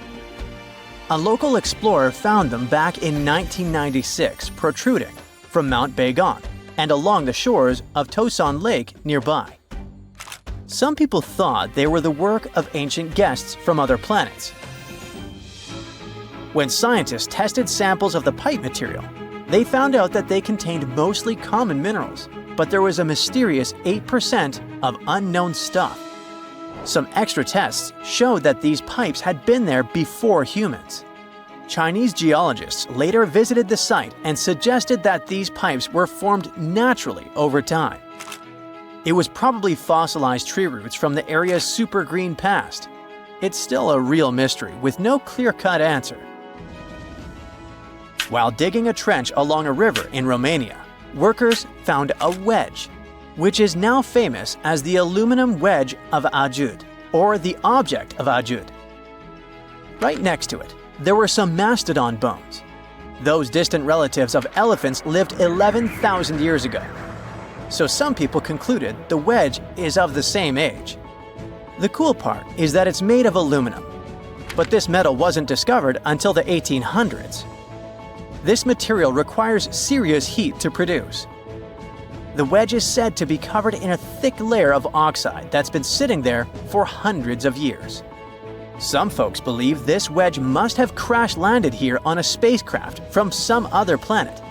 A local explorer found them back in 1996 protruding from Mount Baigong and along the shores of Tosan Lake nearby. Some people thought they were the work of ancient guests from other planets. When scientists tested samples of the pipe material, they found out that they contained mostly common minerals, but there was a mysterious 8% of unknown stuff. Some extra tests showed that these pipes had been there before humans. Chinese geologists later visited the site and suggested that these pipes were formed naturally over time. It was probably fossilized tree roots from the area's super green past. It's still a real mystery with no clear-cut answer. While digging a trench along a river in Romania, workers found a wedge, which is now famous as the aluminum wedge of Ajud, or the object of Ajud. Right next to it, there were some mastodon bones. Those distant relatives of elephants lived 11,000 years ago. So some people concluded the wedge is of the same age. The cool part is that it's made of aluminum, but this metal wasn't discovered until the 1800s. This material requires serious heat to produce. The wedge is said to be covered in a thick layer of oxide that's been sitting there for hundreds of years. Some folks believe this wedge must have crash-landed here on a spacecraft from some other planet.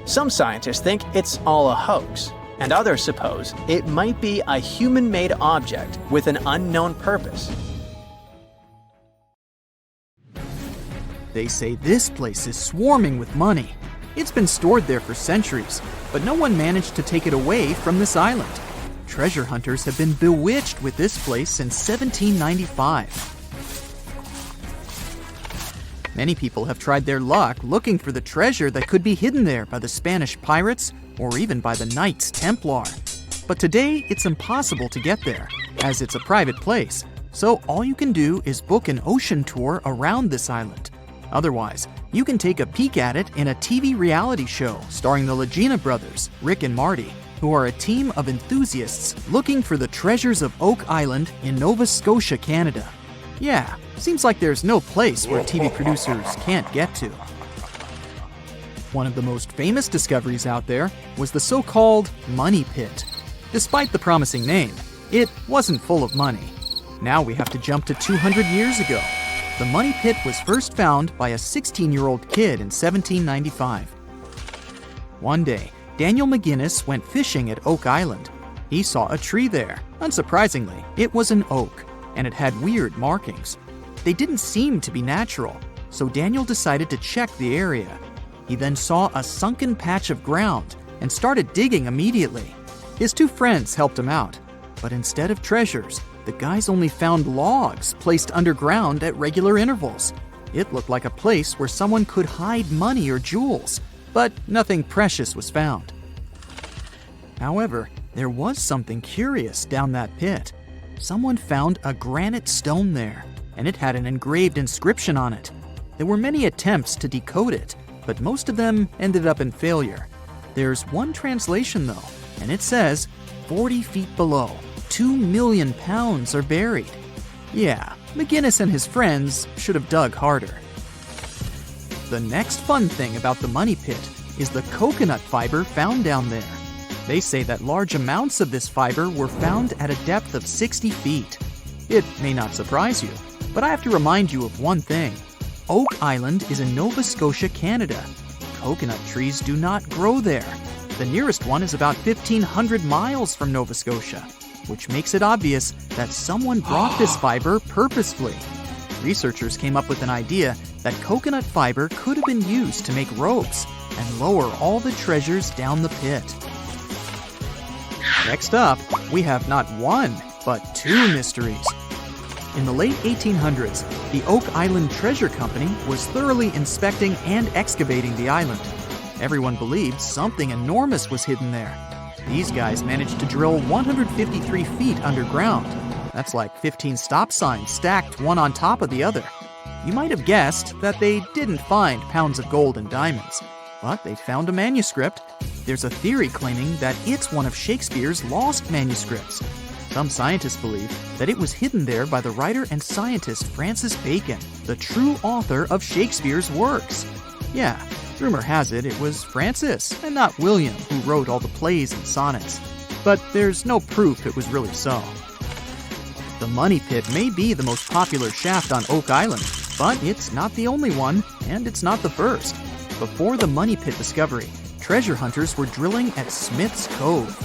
Some scientists think it's all a hoax, and others suppose it might be a human-made object with an unknown purpose. They say this place is swarming with money. It's been stored there for centuries, but no one managed to take it away from this island. Treasure hunters have been bewitched with this place since 1795. Many people have tried their luck looking for the treasure that could be hidden there by the Spanish pirates or even by the Knights Templar. But today, it's impossible to get there, as it's a private place, so all you can do is book an ocean tour around this island. Otherwise, you can take a peek at it in a TV reality show starring the Legina brothers, Rick and Marty, who are a team of enthusiasts looking for the treasures of Oak Island in Nova Scotia, Canada. Yeah, seems like there's no place where TV producers can't get to. One of the most famous discoveries out there was the so-called Money Pit. Despite the promising name, it wasn't full of money. Now we have to jump to 200 years ago. The Money Pit was first found by a 16-year-old kid in 1795. One day, Daniel McGuinness went fishing at Oak Island. He saw a tree there. Unsurprisingly, it was an oak, and it had weird markings. They didn't seem to be natural, so Daniel decided to check the area. He then saw a sunken patch of ground and started digging immediately. His two friends helped him out, but instead of treasures, the guys only found logs placed underground at regular intervals. It looked like a place where someone could hide money or jewels, but nothing precious was found. However, there was something curious down that pit. Someone found a granite stone there, and it had an engraved inscription on it. There were many attempts to decode it, but most of them ended up in failure. There's one translation though, and it says, 40 feet below, 2 million pounds are buried. Yeah, McGuinness and his friends should have dug harder. The next fun thing about the Money Pit is the coconut fiber found down there. They say that large amounts of this fiber were found at a depth of 60 feet. It may not surprise you, but I have to remind you of one thing. Oak Island is in Nova Scotia, Canada. Coconut trees do not grow there. The nearest one is about 1,500 miles from Nova Scotia, which makes it obvious that someone brought this fiber purposefully. Researchers came up with an idea that coconut fiber could have been used to make ropes and lower all the treasures down the pit. Next up, we have not one, but two mysteries. In the late 1800s, the Oak Island Treasure Company was thoroughly inspecting and excavating the island. Everyone believed something enormous was hidden there. These guys managed to drill 153 feet underground. That's like 15 stop signs stacked one on top of the other. You might have guessed that they didn't find pounds of gold and diamonds, but they found a manuscript. There's a theory claiming that it's one of Shakespeare's lost manuscripts. Some scientists believe that it was hidden there by the writer and scientist Francis Bacon, the true author of Shakespeare's works. Yeah, rumor has it was Francis and not William who wrote all the plays and sonnets. But there's no proof it was really so. The Money Pit may be the most popular shaft on Oak Island, but it's not the only one, and it's not the first. Before the Money Pit discovery, treasure hunters were drilling at Smith's Cove.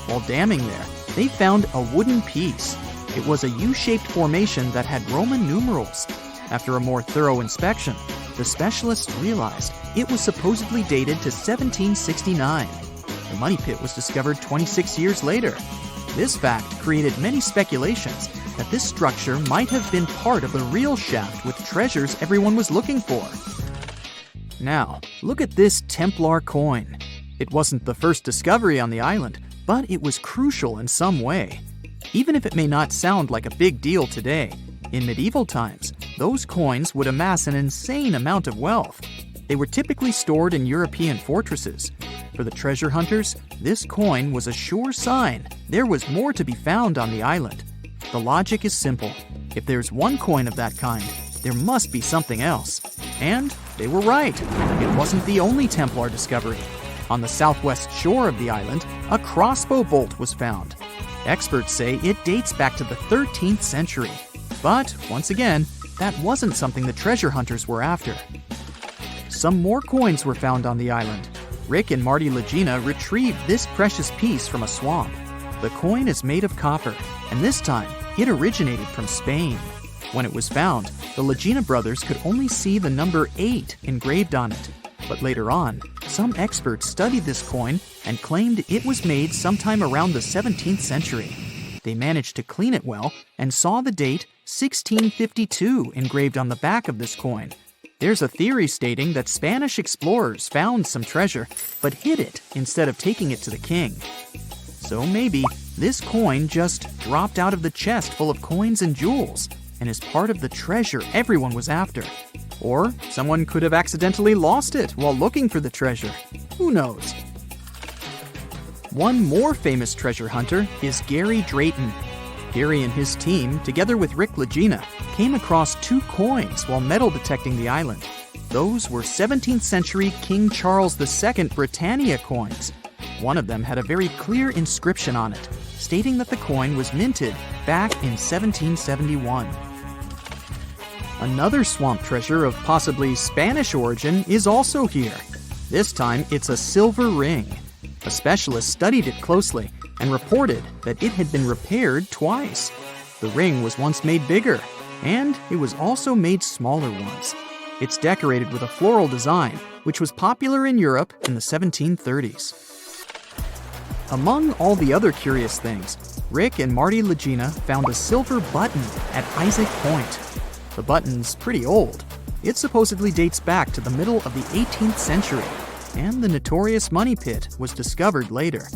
While damming there, they found a wooden piece. It was a U-shaped formation that had Roman numerals. After a more thorough inspection, the specialists realized it was supposedly dated to 1769. The Money Pit was discovered 26 years later. This fact created many speculations that this structure might have been part of the real shaft with treasures everyone was looking for. Now, look at this Templar coin. It wasn't the first discovery on the island, but it was crucial in some way. Even if it may not sound like a big deal today, in medieval times, those coins would amass an insane amount of wealth. They were typically stored in European fortresses. For the treasure hunters, this coin was a sure sign there was more to be found on the island. The logic is simple. If there's one coin of that kind, there must be something else. And they were right. It wasn't the only Templar discovery. On the southwest shore of the island, a crossbow bolt was found. Experts say it dates back to the 13th century. But, once again, that wasn't something the treasure hunters were after. Some more coins were found on the island. Rick and Marty Legina retrieved this precious piece from a swamp. The coin is made of copper, and this time, it originated from Spain. When it was found, the Legina brothers could only see the number 8 engraved on it. But later on, some experts studied this coin and claimed it was made sometime around the 17th century. They managed to clean it well and saw the date 1652 engraved on the back of this coin. There's a theory stating that Spanish explorers found some treasure but hid it instead of taking it to the king. So maybe this coin just dropped out of the chest full of coins and jewels and is part of the treasure everyone was after. Or someone could have accidentally lost it while looking for the treasure. Who knows? One more famous treasure hunter is Gary Drayton. Gary and his team, together with Rick Legina, came across 2 coins while metal detecting the island. Those were 17th century King Charles II Britannia coins. One of them had a very clear inscription on it, stating that the coin was minted back in 1771. Another swamp treasure of possibly Spanish origin is also here. This time, it's a silver ring. A specialist studied it closely and reported that it had been repaired twice. The ring was once made bigger, and it was also made smaller once. It's decorated with a floral design, which was popular in Europe in the 1730s. Among all the other curious things, Rick and Marty Legina found a silver button at Isaac Point. The button's pretty old. It supposedly dates back to the middle of the 18th century, and the notorious Money Pit was discovered later.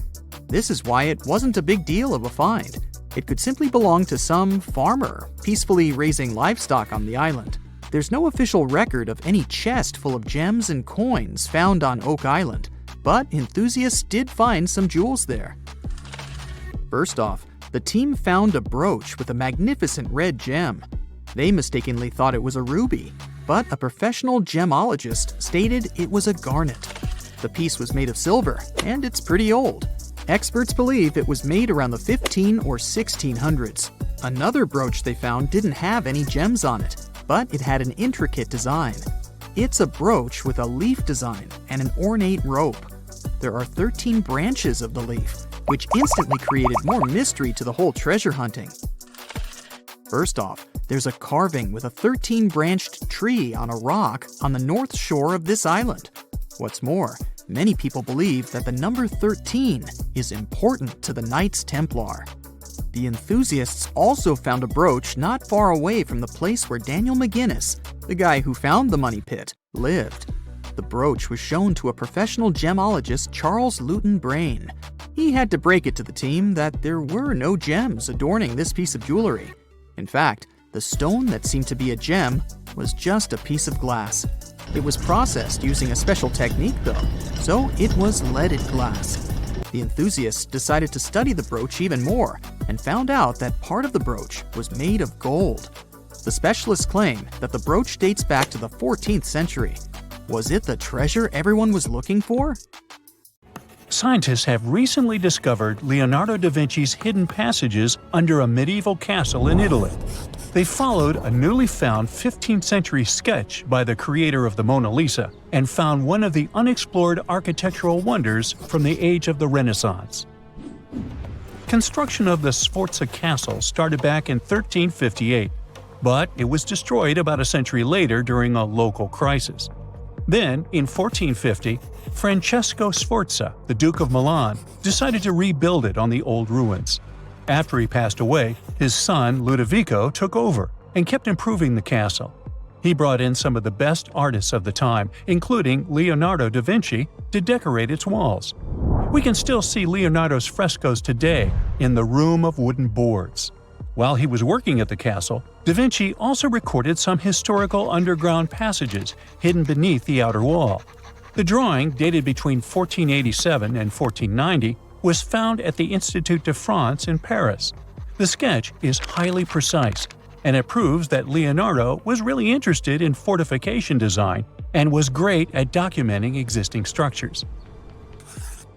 This is why it wasn't a big deal of a find. It could simply belong to some farmer peacefully raising livestock on the island. There's no official record of any chest full of gems and coins found on Oak Island, but enthusiasts did find some jewels there. First off, the team found a brooch with a magnificent red gem. They mistakenly thought it was a ruby, but a professional gemologist stated it was a garnet. The piece was made of silver, and it's pretty old. Experts believe it was made around the 15 or 1600s. Another brooch they found didn't have any gems on it. but it had an intricate design. It's a brooch with a leaf design and an ornate rope. There are 13 branches of the leaf, which instantly created more mystery to the whole treasure hunting. First off, there's a carving with a 13-branched tree on a rock on the north shore of this island. What's more, many people believe that the number 13 is important to the Knights Templar. The enthusiasts also found a brooch not far away from the place where Daniel McGinnis, the guy who found the money pit, lived. The brooch was shown to a professional gemologist, Charles Luton Brain. He had to break it to the team that there were no gems adorning this piece of jewelry. In fact, the stone that seemed to be a gem was just a piece of glass. It was processed using a special technique though, so it was leaded glass. The enthusiasts decided to study the brooch even more and found out that part of the brooch was made of gold. The specialists claim that the brooch dates back to the 14th century. Was it the treasure everyone was looking for? Scientists have recently discovered Leonardo da Vinci's hidden passages under a medieval castle in Italy. They followed a newly found 15th century sketch by the creator of the Mona Lisa and found one of the unexplored architectural wonders from the age of the Renaissance. Construction of the Sforza Castle started back in 1358, but it was destroyed about a century later during a local crisis. Then, in 1450, Francesco Sforza, the Duke of Milan, decided to rebuild it on the old ruins. After he passed away, his son Ludovico took over and kept improving the castle. He brought in some of the best artists of the time, including Leonardo da Vinci, to decorate its walls. We can still see Leonardo's frescoes today in the Room of Wooden Boards. While he was working at the castle, da Vinci also recorded some historical underground passages hidden beneath the outer wall. The drawing, dated between 1487 and 1490, was found at the Institut de France in Paris. The sketch is highly precise, and it proves that Leonardo was really interested in fortification design and was great at documenting existing structures.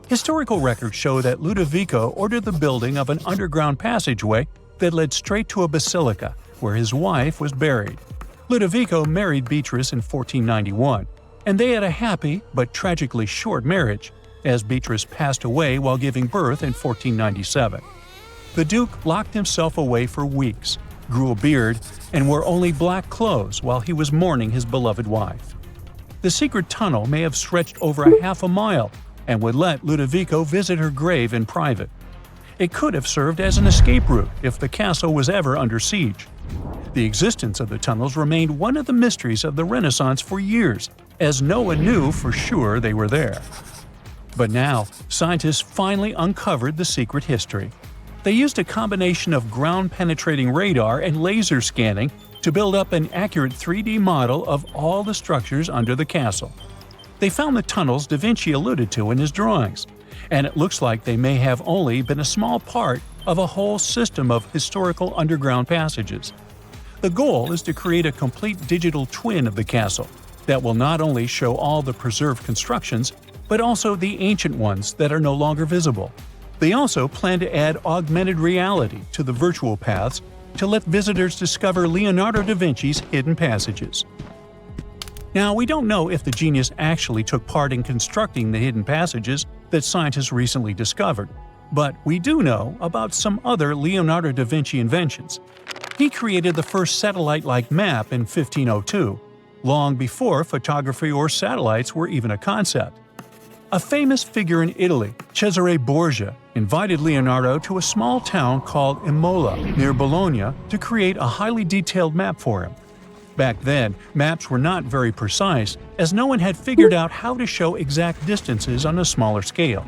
Historical records show that Ludovico ordered the building of an underground passageway that led straight to a basilica, where his wife was buried. Ludovico married Beatrice in 1491, and they had a happy but tragically short marriage, as Beatrice passed away while giving birth in 1497. The Duke locked himself away for weeks, grew a beard, and wore only black clothes while he was mourning his beloved wife. The secret tunnel may have stretched over a half a mile and would let Ludovico visit her grave in private. It could have served as an escape route if the castle was ever under siege. The existence of the tunnels remained one of the mysteries of the Renaissance for years, as no one knew for sure they were there. But now, scientists finally uncovered the secret history. They used a combination of ground-penetrating radar and laser scanning to build up an accurate 3D model of all the structures under the castle. They found the tunnels da Vinci alluded to in his drawings, and it looks like they may have only been a small part of a whole system of historical underground passages. The goal is to create a complete digital twin of the castle that will not only show all the preserved constructions, but also the ancient ones that are no longer visible. They also plan to add augmented reality to the virtual paths to let visitors discover Leonardo da Vinci's hidden passages. Now, we don't know if the genius actually took part in constructing the hidden passages that scientists recently discovered, but we do know about some other Leonardo da Vinci inventions. He created the first satellite-like map in 1502, long before photography or satellites were even a concept. A famous figure in Italy, Cesare Borgia, invited Leonardo to a small town called Imola, near Bologna, to create a highly detailed map for him. Back then, maps were not very precise, as no one had figured out how to show exact distances on a smaller scale.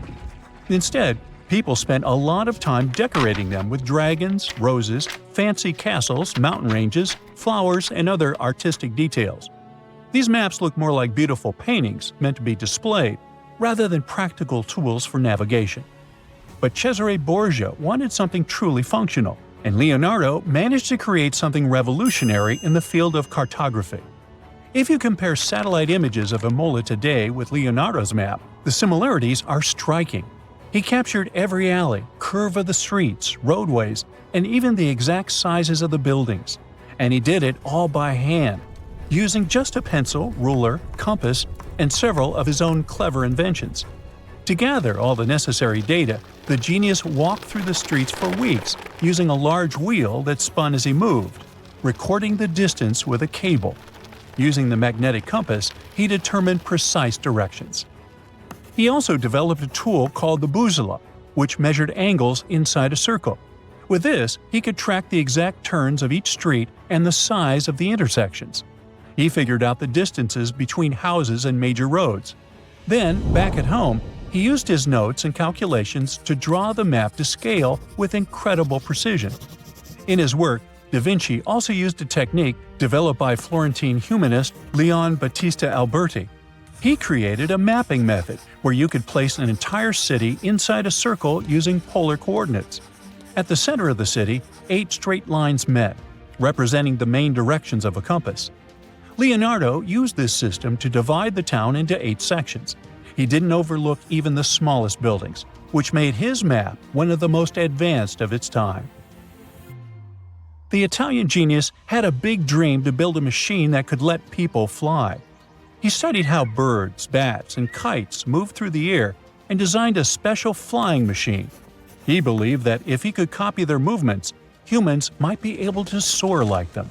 Instead, people spent a lot of time decorating them with dragons, roses, fancy castles, mountain ranges, flowers, and other artistic details. These maps look more like beautiful paintings meant to be displayed, rather than practical tools for navigation. But Cesare Borgia wanted something truly functional, and Leonardo managed to create something revolutionary in the field of cartography. If you compare satellite images of Imola today with Leonardo's map, the similarities are striking. He captured every alley, curve of the streets, roadways, and even the exact sizes of the buildings. And he did it all by hand, using just a pencil, ruler, compass, and several of his own clever inventions. To gather all the necessary data, the genius walked through the streets for weeks using a large wheel that spun as he moved, recording the distance with a cable. Using the magnetic compass, he determined precise directions. He also developed a tool called the bussola, which measured angles inside a circle. With this, he could track the exact turns of each street and the size of the intersections. He figured out the distances between houses and major roads. Then, back at home, he used his notes and calculations to draw the map to scale with incredible precision. In his work, Da Vinci also used a technique developed by Florentine humanist Leon Battista Alberti. He created a mapping method where you could place an entire city inside a circle using polar coordinates. At the center of the city, 8 straight lines met, representing the main directions of a compass. Leonardo used this system to divide the town into 8 sections. He didn't overlook even the smallest buildings, which made his map one of the most advanced of its time. The Italian genius had a big dream to build a machine that could let people fly. He studied how birds, bats, and kites move through the air and designed a special flying machine. He believed that if he could copy their movements, humans might be able to soar like them.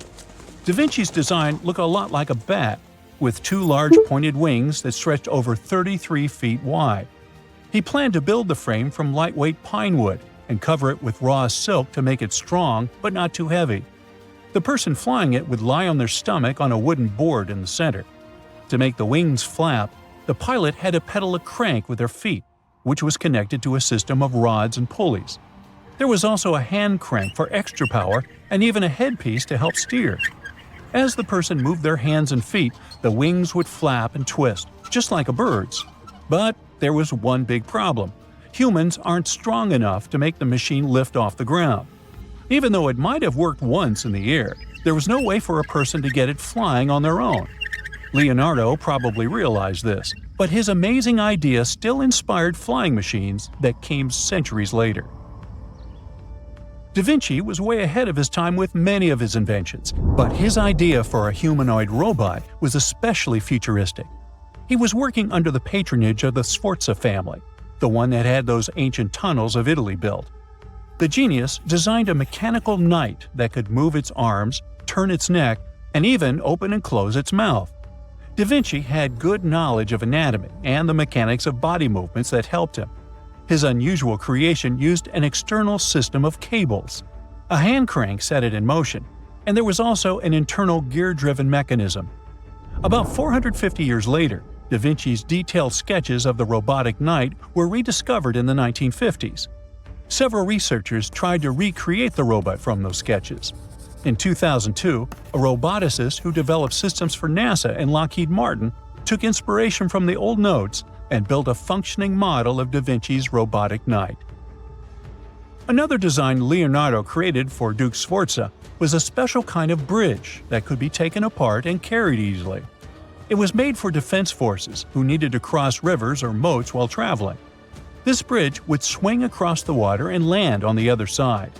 Da Vinci's design looked a lot like a bat, with 2 large pointed wings that stretched over 33 feet wide. He planned to build the frame from lightweight pine wood and cover it with raw silk to make it strong but not too heavy. The person flying it would lie on their stomach on a wooden board in the center. To make the wings flap, the pilot had to pedal a crank with their feet, which was connected to a system of rods and pulleys. There was also a hand crank for extra power and even a headpiece to help steer. As the person moved their hands and feet, the wings would flap and twist, just like a bird's. But there was one big problem. Humans aren't strong enough to make the machine lift off the ground. Even though it might have worked once in the air, there was no way for a person to get it flying on their own. Leonardo probably realized this, but his amazing idea still inspired flying machines that came centuries later. Da Vinci was way ahead of his time with many of his inventions, but his idea for a humanoid robot was especially futuristic. He was working under the patronage of the Sforza family, the one that had those ancient tunnels of Italy built. The genius designed a mechanical knight that could move its arms, turn its neck, and even open and close its mouth. Da Vinci had good knowledge of anatomy and the mechanics of body movements that helped him. His unusual creation used an external system of cables. A hand crank set it in motion, and there was also an internal gear-driven mechanism. About 450 years later, Da Vinci's detailed sketches of the robotic knight were rediscovered in the 1950s. Several researchers tried to recreate the robot from those sketches. In 2002, a roboticist who developed systems for NASA and Lockheed Martin took inspiration from the old notes and built a functioning model of Da Vinci's robotic knight. Another design Leonardo created for Duke Sforza was a special kind of bridge that could be taken apart and carried easily. It was made for defense forces who needed to cross rivers or moats while traveling. This bridge would swing across the water and land on the other side.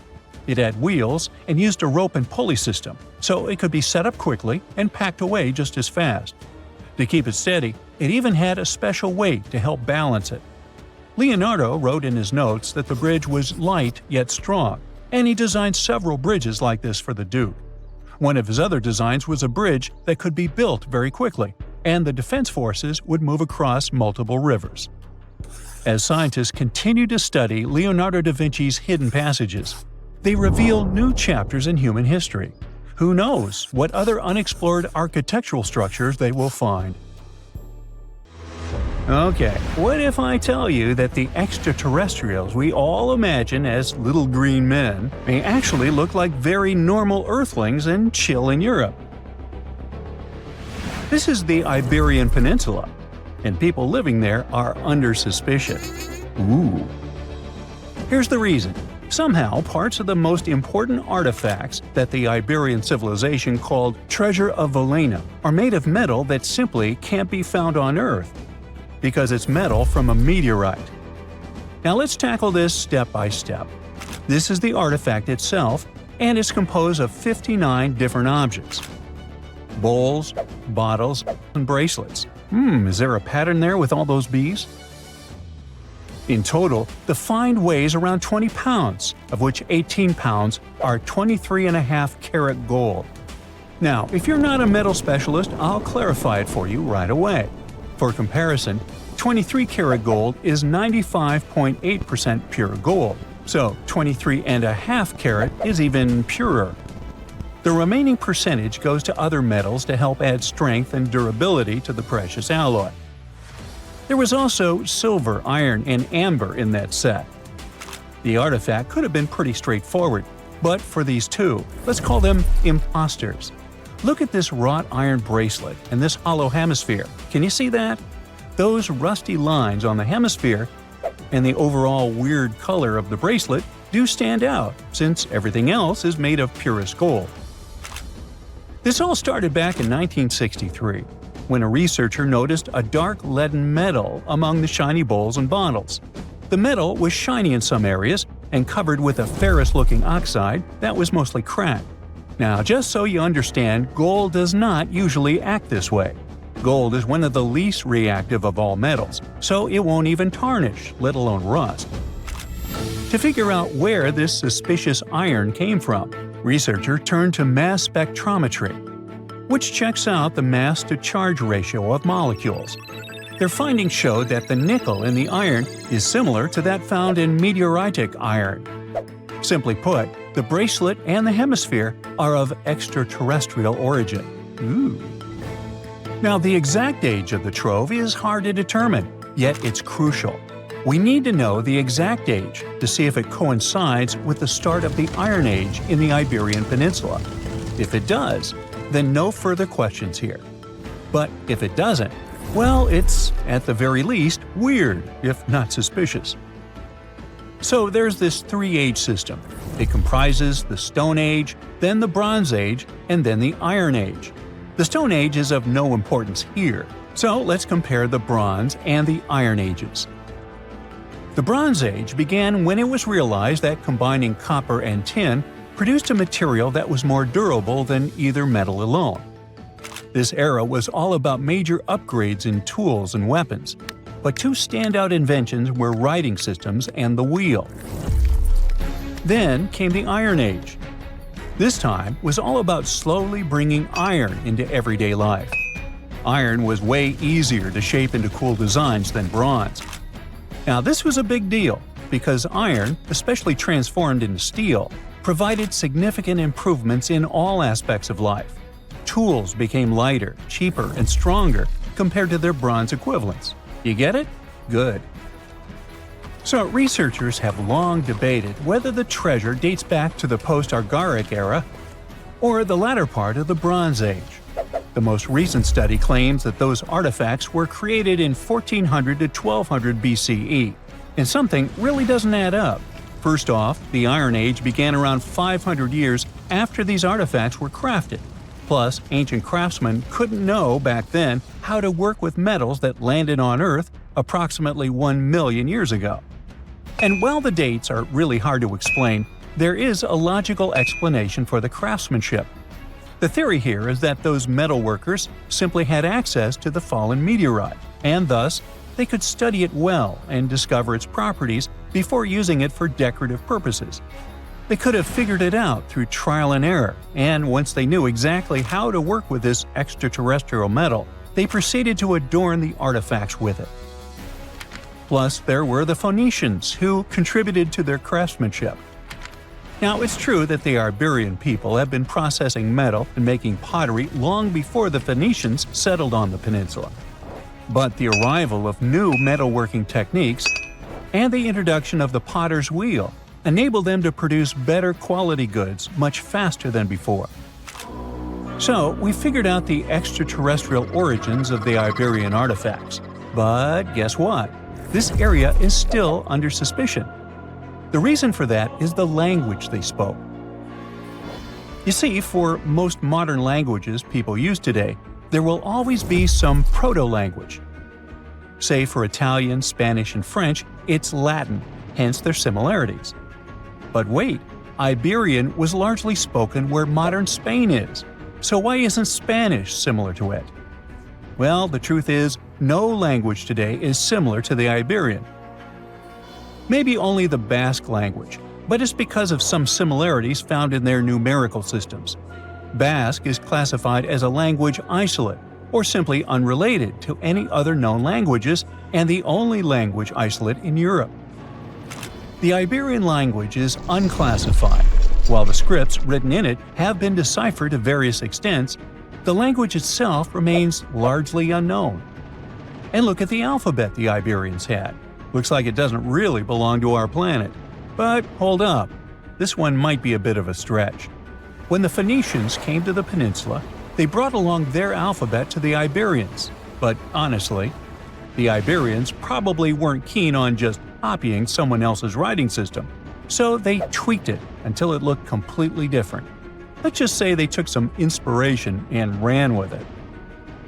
It had wheels and used a rope and pulley system, so it could be set up quickly and packed away just as fast. To keep it steady, it even had a special weight to help balance it. Leonardo wrote in his notes that the bridge was light yet strong, and he designed several bridges like this for the Duke. One of his other designs was a bridge that could be built very quickly, and the defense forces would move across multiple rivers. As scientists continued to study Leonardo da Vinci's hidden passages, they reveal new chapters in human history. Who knows what other unexplored architectural structures they will find? Okay, what if I tell you that the extraterrestrials we all imagine as little green men may actually look like very normal Earthlings and chill in Europe? This is the Iberian Peninsula, and people living there are under suspicion. Ooh. Here's the reason. Somehow, parts of the most important artifacts that the Iberian civilization called Treasure of Valena are made of metal that simply can't be found on Earth, because it's metal from a meteorite. Now let's tackle this step by step. This is the artifact itself, and is composed of 59 different objects. Bowls, bottles, and bracelets. Is there a pattern there with all those bees? In total, the find weighs around 20 pounds, of which 18 pounds are 23.5 karat gold. Now, if you're not a metal specialist, I'll clarify it for you right away. For comparison, 23 karat gold is 95.8% pure gold, so 23.5 karat is even purer. The remaining percentage goes to other metals to help add strength and durability to the precious alloy. There was also silver, iron, and amber in that set. The artifact could have been pretty straightforward, but for these two, let's call them imposters. Look at this wrought iron bracelet and this hollow hemisphere. Can you see that? Those rusty lines on the hemisphere and the overall weird color of the bracelet do stand out, since everything else is made of purest gold. This all started back in 1963, when a researcher noticed a dark leaden metal among the shiny bowls and bottles. The metal was shiny in some areas and covered with a ferrous-looking oxide that was mostly cracked. Now, just so you understand, gold does not usually act this way. Gold is one of the least reactive of all metals, so it won't even tarnish, let alone rust. To figure out where this suspicious iron came from, researchers turned to mass spectrometry, which checks out the mass-to-charge ratio of molecules. Their findings showed that the nickel in the iron is similar to that found in meteoritic iron. Simply put, the bracelet and the hemisphere are of extraterrestrial origin. Now, the exact age of the trove is hard to determine, yet it's crucial. We need to know the exact age to see if it coincides with the start of the Iron Age in the Iberian Peninsula. If it does, then no further questions here. But if it doesn't, well, it's, at the very least, weird, if not suspicious. So there's this three-age system. It comprises the Stone Age, then the Bronze Age, and then the Iron Age. The Stone Age is of no importance here, so let's compare the Bronze and the Iron Ages. The Bronze Age began when it was realized that combining copper and tin produced a material that was more durable than either metal alone. This era was all about major upgrades in tools and weapons, but two standout inventions were writing systems and the wheel. Then came the Iron Age. This time was all about slowly bringing iron into everyday life. Iron was way easier to shape into cool designs than bronze. Now, this was a big deal because iron, especially transformed into steel, provided significant improvements in all aspects of life. Tools became lighter, cheaper, and stronger compared to their bronze equivalents. You get it? Good. So, researchers have long debated whether the treasure dates back to the post-Argaric era or the latter part of the Bronze Age. The most recent study claims that those artifacts were created in 1400 to 1200 BCE, and something really doesn't add up. First off, the Iron Age began around 500 years after these artifacts were crafted. Plus, ancient craftsmen couldn't know back then how to work with metals that landed on Earth approximately 1 million years ago. And while the dates are really hard to explain, there is a logical explanation for the craftsmanship. The theory here is that those metal workers simply had access to the fallen meteorite, and thus, they could study it well and discover its properties before using it for decorative purposes. They could have figured it out through trial and error, and once they knew exactly how to work with this extraterrestrial metal, they proceeded to adorn the artifacts with it. Plus, there were the Phoenicians, who contributed to their craftsmanship. Now, it's true that the Iberian people have been processing metal and making pottery long before the Phoenicians settled on the peninsula. But the arrival of new metalworking techniques and the introduction of the potter's wheel enabled them to produce better quality goods much faster than before. So, we figured out the extraterrestrial origins of the Iberian artifacts. But guess what? This area is still under suspicion. The reason for that is the language they spoke. You see, for most modern languages people use today, there will always be some proto-language. Say for Italian, Spanish, and French, it's Latin, hence their similarities. But wait, Iberian was largely spoken where modern Spain is. So why isn't Spanish similar to it? Well, the truth is, no language today is similar to the Iberian. Maybe only the Basque language, but it's because of some similarities found in their numerical systems. Basque is classified as a language isolate, or simply unrelated to any other known languages, and the only language isolate in Europe. The Iberian language is unclassified. While the scripts written in it have been deciphered to various extents, the language itself remains largely unknown. And look at the alphabet the Iberians had. Looks like it doesn't really belong to our planet. But hold up, this one might be a bit of a stretch. When the Phoenicians came to the peninsula, they brought along their alphabet to the Iberians. But honestly, the Iberians probably weren't keen on just copying someone else's writing system, so they tweaked it until it looked completely different. Let's just say they took some inspiration and ran with it.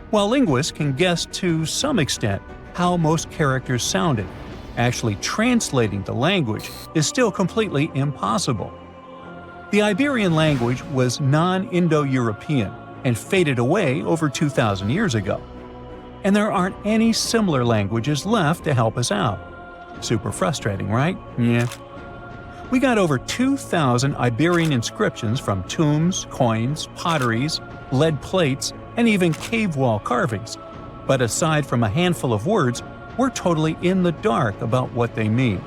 While linguists can guess to some extent how most characters sounded, actually translating the language is still completely impossible. The Iberian language was non-Indo-European and faded away over 2,000 years ago. And there aren't any similar languages left to help us out. Super frustrating, right? Yeah. We got over 2,000 Iberian inscriptions from tombs, coins, potteries, lead plates, and even cave wall carvings. But aside from a handful of words, we're totally in the dark about what they mean.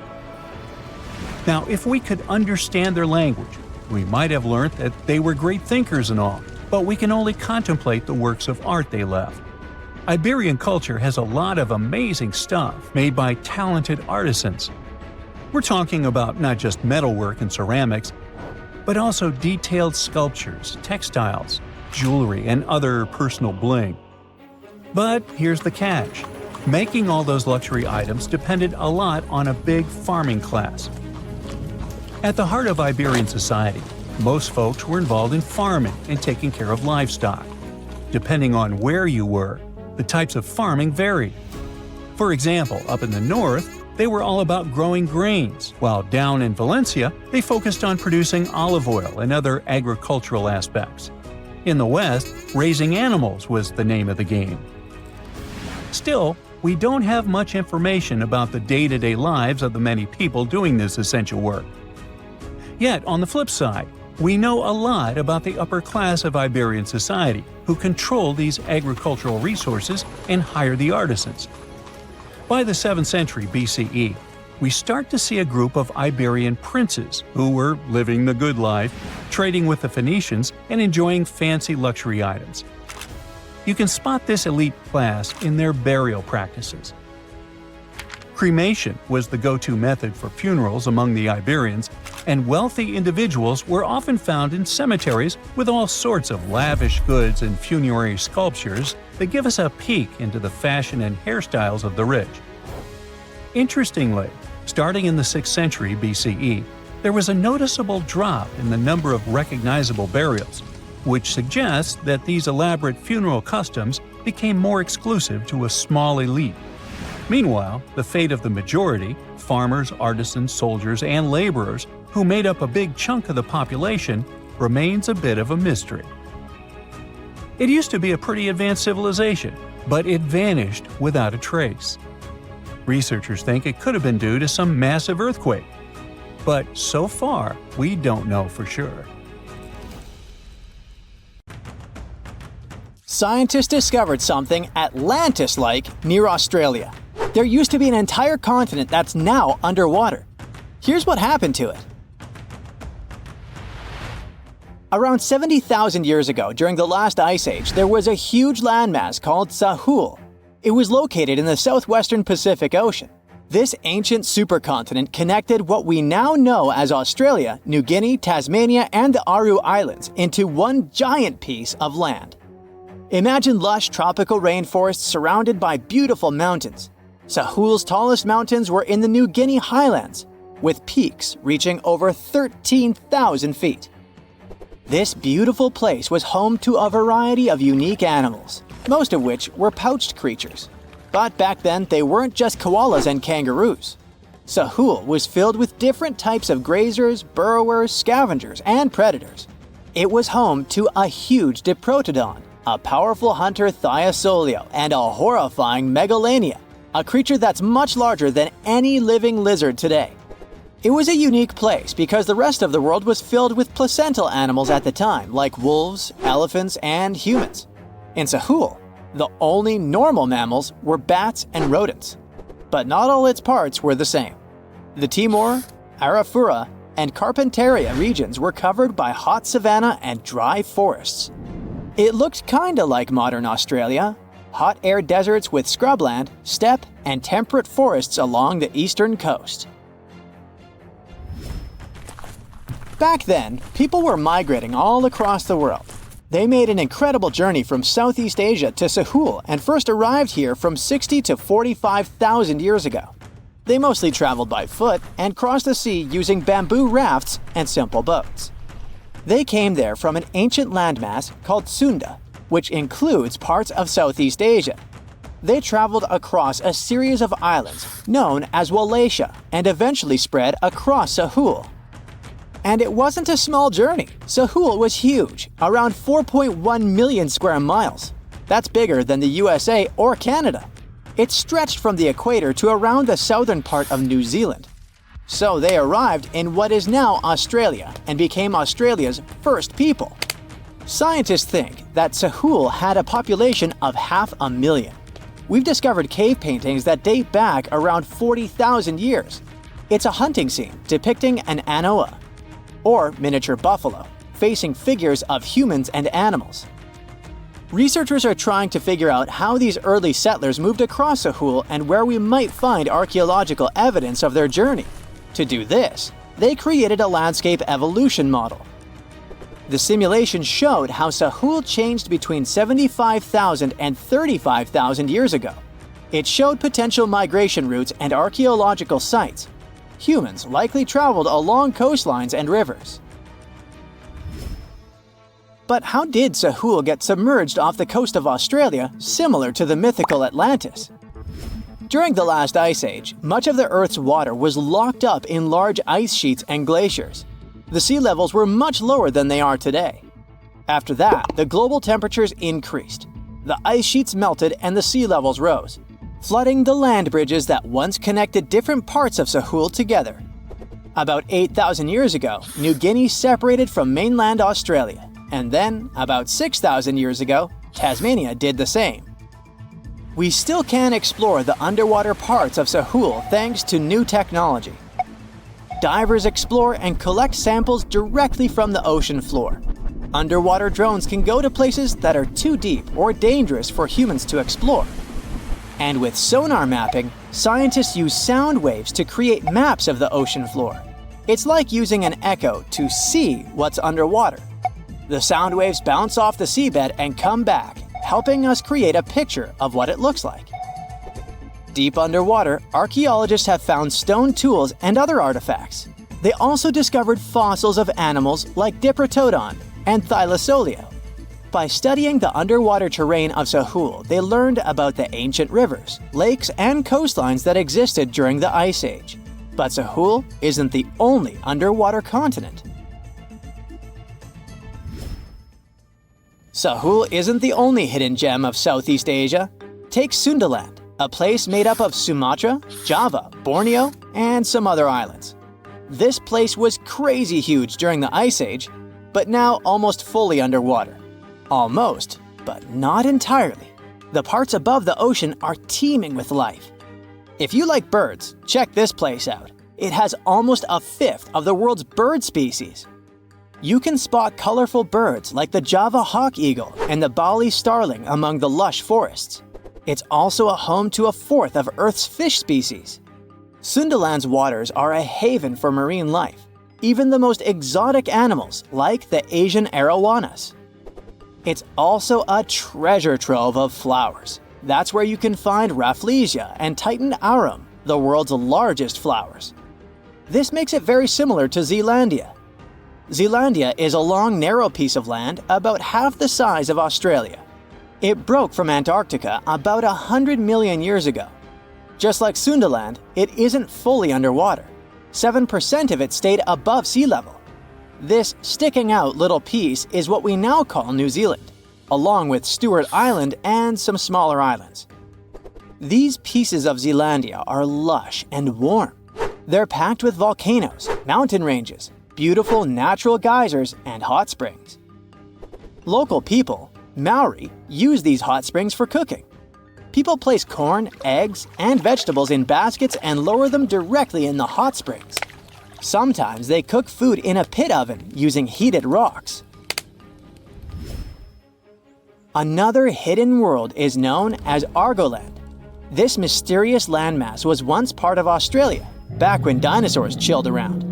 Now, if we could understand their language, we might have learned that they were great thinkers and all, but we can only contemplate the works of art they left. Iberian culture has a lot of amazing stuff made by talented artisans. We're talking about not just metalwork and ceramics, but also detailed sculptures, textiles, jewelry, and other personal bling. But here's the catch. Making all those luxury items depended a lot on a big farming class. At the heart of Iberian society, most folks were involved in farming and taking care of livestock. Depending on where you were, the types of farming varied. For example, up in the north, they were all about growing grains, while down in Valencia, they focused on producing olive oil and other agricultural aspects. In the west, raising animals was the name of the game. Still, we don't have much information about the day-to-day lives of the many people doing this essential work. Yet, on the flip side, we know a lot about the upper class of Iberian society, who control these agricultural resources and hire the artisans. By the 7th century BCE, we start to see a group of Iberian princes who were living the good life, trading with the Phoenicians and enjoying fancy luxury items. You can spot this elite class in their burial practices. Cremation was the go-to method for funerals among the Iberians, and wealthy individuals were often found in cemeteries with all sorts of lavish goods and funerary sculptures that give us a peek into the fashion and hairstyles of the rich. Interestingly, starting in the 6th century BCE, there was a noticeable drop in the number of recognizable burials, which suggests that these elaborate funeral customs became more exclusive to a small elite. Meanwhile, the fate of the majority, farmers, artisans, soldiers, and laborers, who made up a big chunk of the population, remains a bit of a mystery. It used to be a pretty advanced civilization, but it vanished without a trace. Researchers think it could have been due to some massive earthquake, but so far, we don't know for sure. Scientists discovered something Atlantis-like near Australia. There used to be an entire continent that's now underwater. Here's what happened to it. Around 70,000 years ago, during the last ice age, there was a huge landmass called Sahul. It was located in the southwestern Pacific Ocean. This ancient supercontinent connected what we now know as Australia, New Guinea, Tasmania, and the Aru Islands into one giant piece of land. Imagine lush tropical rainforests surrounded by beautiful mountains. Sahul's tallest mountains were in the New Guinea highlands, with peaks reaching over 13,000 feet. This beautiful place was home to a variety of unique animals, most of which were pouched creatures. But back then, they weren't just koalas and kangaroos. Sahul was filled with different types of grazers, burrowers, scavengers, and predators. It was home to a huge diprotodon, a powerful hunter Thiosolio, and a horrifying Megalania, a creature that's much larger than any living lizard today. It was a unique place because the rest of the world was filled with placental animals at the time, like wolves, elephants, and humans. In Sahul, the only normal mammals were bats and rodents. But not all its parts were the same. The Timor, Arafura, and Carpentaria regions were covered by hot savanna and dry forests. It looked kinda like modern Australia, hot air deserts with scrubland, steppe, and temperate forests along the eastern coast. Back then, people were migrating all across the world. They made an incredible journey from Southeast Asia to Sahul and first arrived here from 60 to 45,000 years ago. They mostly traveled by foot and crossed the sea using bamboo rafts and simple boats. They came there from an ancient landmass called Sunda, which includes parts of Southeast Asia. They traveled across a series of islands known as Wallachia and eventually spread across Sahul. And it wasn't a small journey. Sahul was huge, around 4.1 million square miles. That's bigger than the USA or Canada. It stretched from the equator to around the southern part of New Zealand. So they arrived in what is now Australia and became Australia's first people. Scientists think that Sahul had a population of 500,000. We've discovered cave paintings that date back around 40,000 years. It's a hunting scene depicting an anoa, or miniature buffalo, facing figures of humans and animals. Researchers are trying to figure out how these early settlers moved across Sahul and where we might find archaeological evidence of their journey. To do this, they created a landscape evolution model. The simulation showed how Sahul changed between 75,000 and 35,000 years ago. It showed potential migration routes and archaeological sites. Humans likely traveled along coastlines and rivers. But how did Sahul get submerged off the coast of Australia, similar to the mythical Atlantis? During the last ice age, much of the Earth's water was locked up in large ice sheets and glaciers. The sea levels were much lower than they are today. After that, the global temperatures increased. The ice sheets melted and the sea levels rose, flooding the land bridges that once connected different parts of Sahul together. About 8,000 years ago, New Guinea separated from mainland Australia, and then, about 6,000 years ago, Tasmania did the same. We still can explore the underwater parts of Sahul thanks to new technology. Divers explore and collect samples directly from the ocean floor. Underwater drones can go to places that are too deep or dangerous for humans to explore. And with sonar mapping, scientists use sound waves to create maps of the ocean floor. It's like using an echo to see what's underwater. The sound waves bounce off the seabed and come back, helping us create a picture of what it looks like. Deep underwater, archaeologists have found stone tools and other artifacts. They also discovered fossils of animals like Diprotodon and Thylacoleo. By studying the underwater terrain of Sahul, they learned about the ancient rivers, lakes, and coastlines that existed during the Ice Age. But Sahul isn't the only underwater continent. Sahul isn't the only hidden gem of Southeast Asia. Take Sundaland, a place made up of Sumatra, Java, Borneo, and some other islands. This place was crazy huge during the Ice Age, but now almost fully underwater. Almost, but not entirely. The parts above the ocean are teeming with life. If you like birds, check this place out. It has almost a fifth of the world's bird species. You can spot colorful birds like the Java hawk eagle and the Bali starling among the lush forests. It's also a home to a fourth of Earth's fish species. Sundaland's waters are a haven for marine life, even the most exotic animals like the Asian arowanas. It's also a treasure trove of flowers. That's where you can find Rafflesia and Titan aurum, the world's largest flowers. This makes it very similar to Zealandia. Zealandia is a long, narrow piece of land about half the size of Australia. It broke from Antarctica about 100 million years ago. Just like Sundaland, it isn't fully underwater. 7% of it stayed above sea level. This sticking out little piece is what we now call New Zealand, along with Stewart Island and some smaller islands. These pieces of Zealandia are lush and warm. They're packed with volcanoes, mountain ranges, beautiful natural geysers, and hot springs. Local people, Maori, use these hot springs for cooking. People place corn, eggs, and vegetables in baskets and lower them directly in the hot springs. Sometimes they cook food in a pit oven using heated rocks. Another hidden world is known as Argoland. This mysterious landmass was once part of Australia, back when dinosaurs chilled around.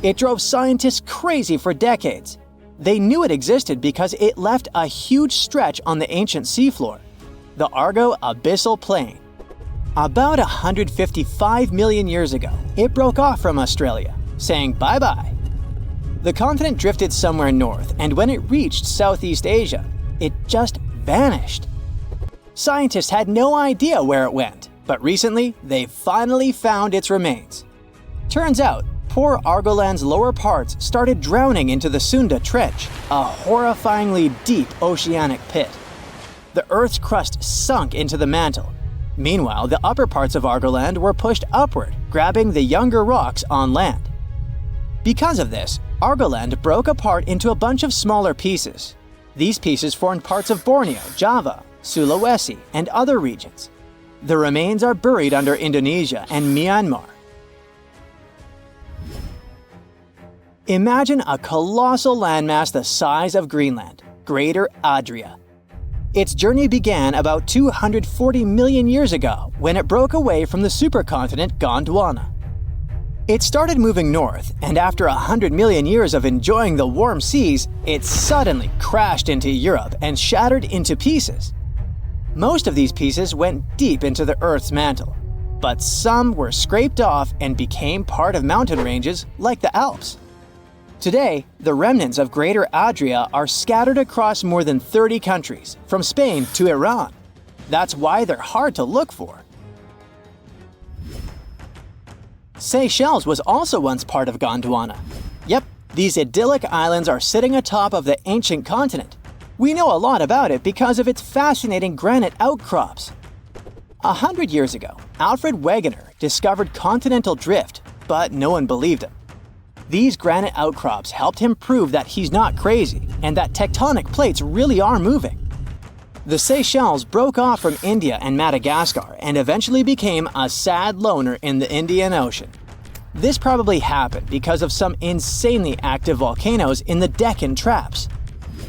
It drove scientists crazy for decades. They knew it existed because it left a huge stretch on the ancient seafloor, the Argo Abyssal Plain. About 155 million years ago, it broke off from Australia, saying bye-bye. The continent drifted somewhere north, and when it reached Southeast Asia, it just vanished. Scientists had no idea where it went, but recently they finally found its remains. Turns out, poor Argoland's lower parts started drowning into the Sunda Trench, a horrifyingly deep oceanic pit. The Earth's crust sunk into the mantle. Meanwhile, the upper parts of Argoland were pushed upward, grabbing the younger rocks on land. Because of this, Argoland broke apart into a bunch of smaller pieces. These pieces formed parts of Borneo, Java, Sulawesi, and other regions. The remains are buried under Indonesia and Myanmar. Imagine a colossal landmass the size of Greenland, Greater Adria. Its journey began about 240 million years ago when it broke away from the supercontinent Gondwana. It started moving north, and after 100 million years of enjoying the warm seas, it suddenly crashed into Europe and shattered into pieces. Most of these pieces went deep into the Earth's mantle, but some were scraped off and became part of mountain ranges like the Alps. Today, the remnants of Greater Adria are scattered across more than 30 countries, from Spain to Iran. That's why they're hard to look for. Seychelles was also once part of Gondwana. Yep, these idyllic islands are sitting atop of the ancient continent. We know a lot about it because of its fascinating granite outcrops. 100 years ago, Alfred Wegener discovered continental drift, but no one believed him. These granite outcrops helped him prove that he's not crazy and that tectonic plates really are moving. The Seychelles broke off from India and Madagascar and eventually became a sad loner in the Indian Ocean. This probably happened because of some insanely active volcanoes in the Deccan Traps.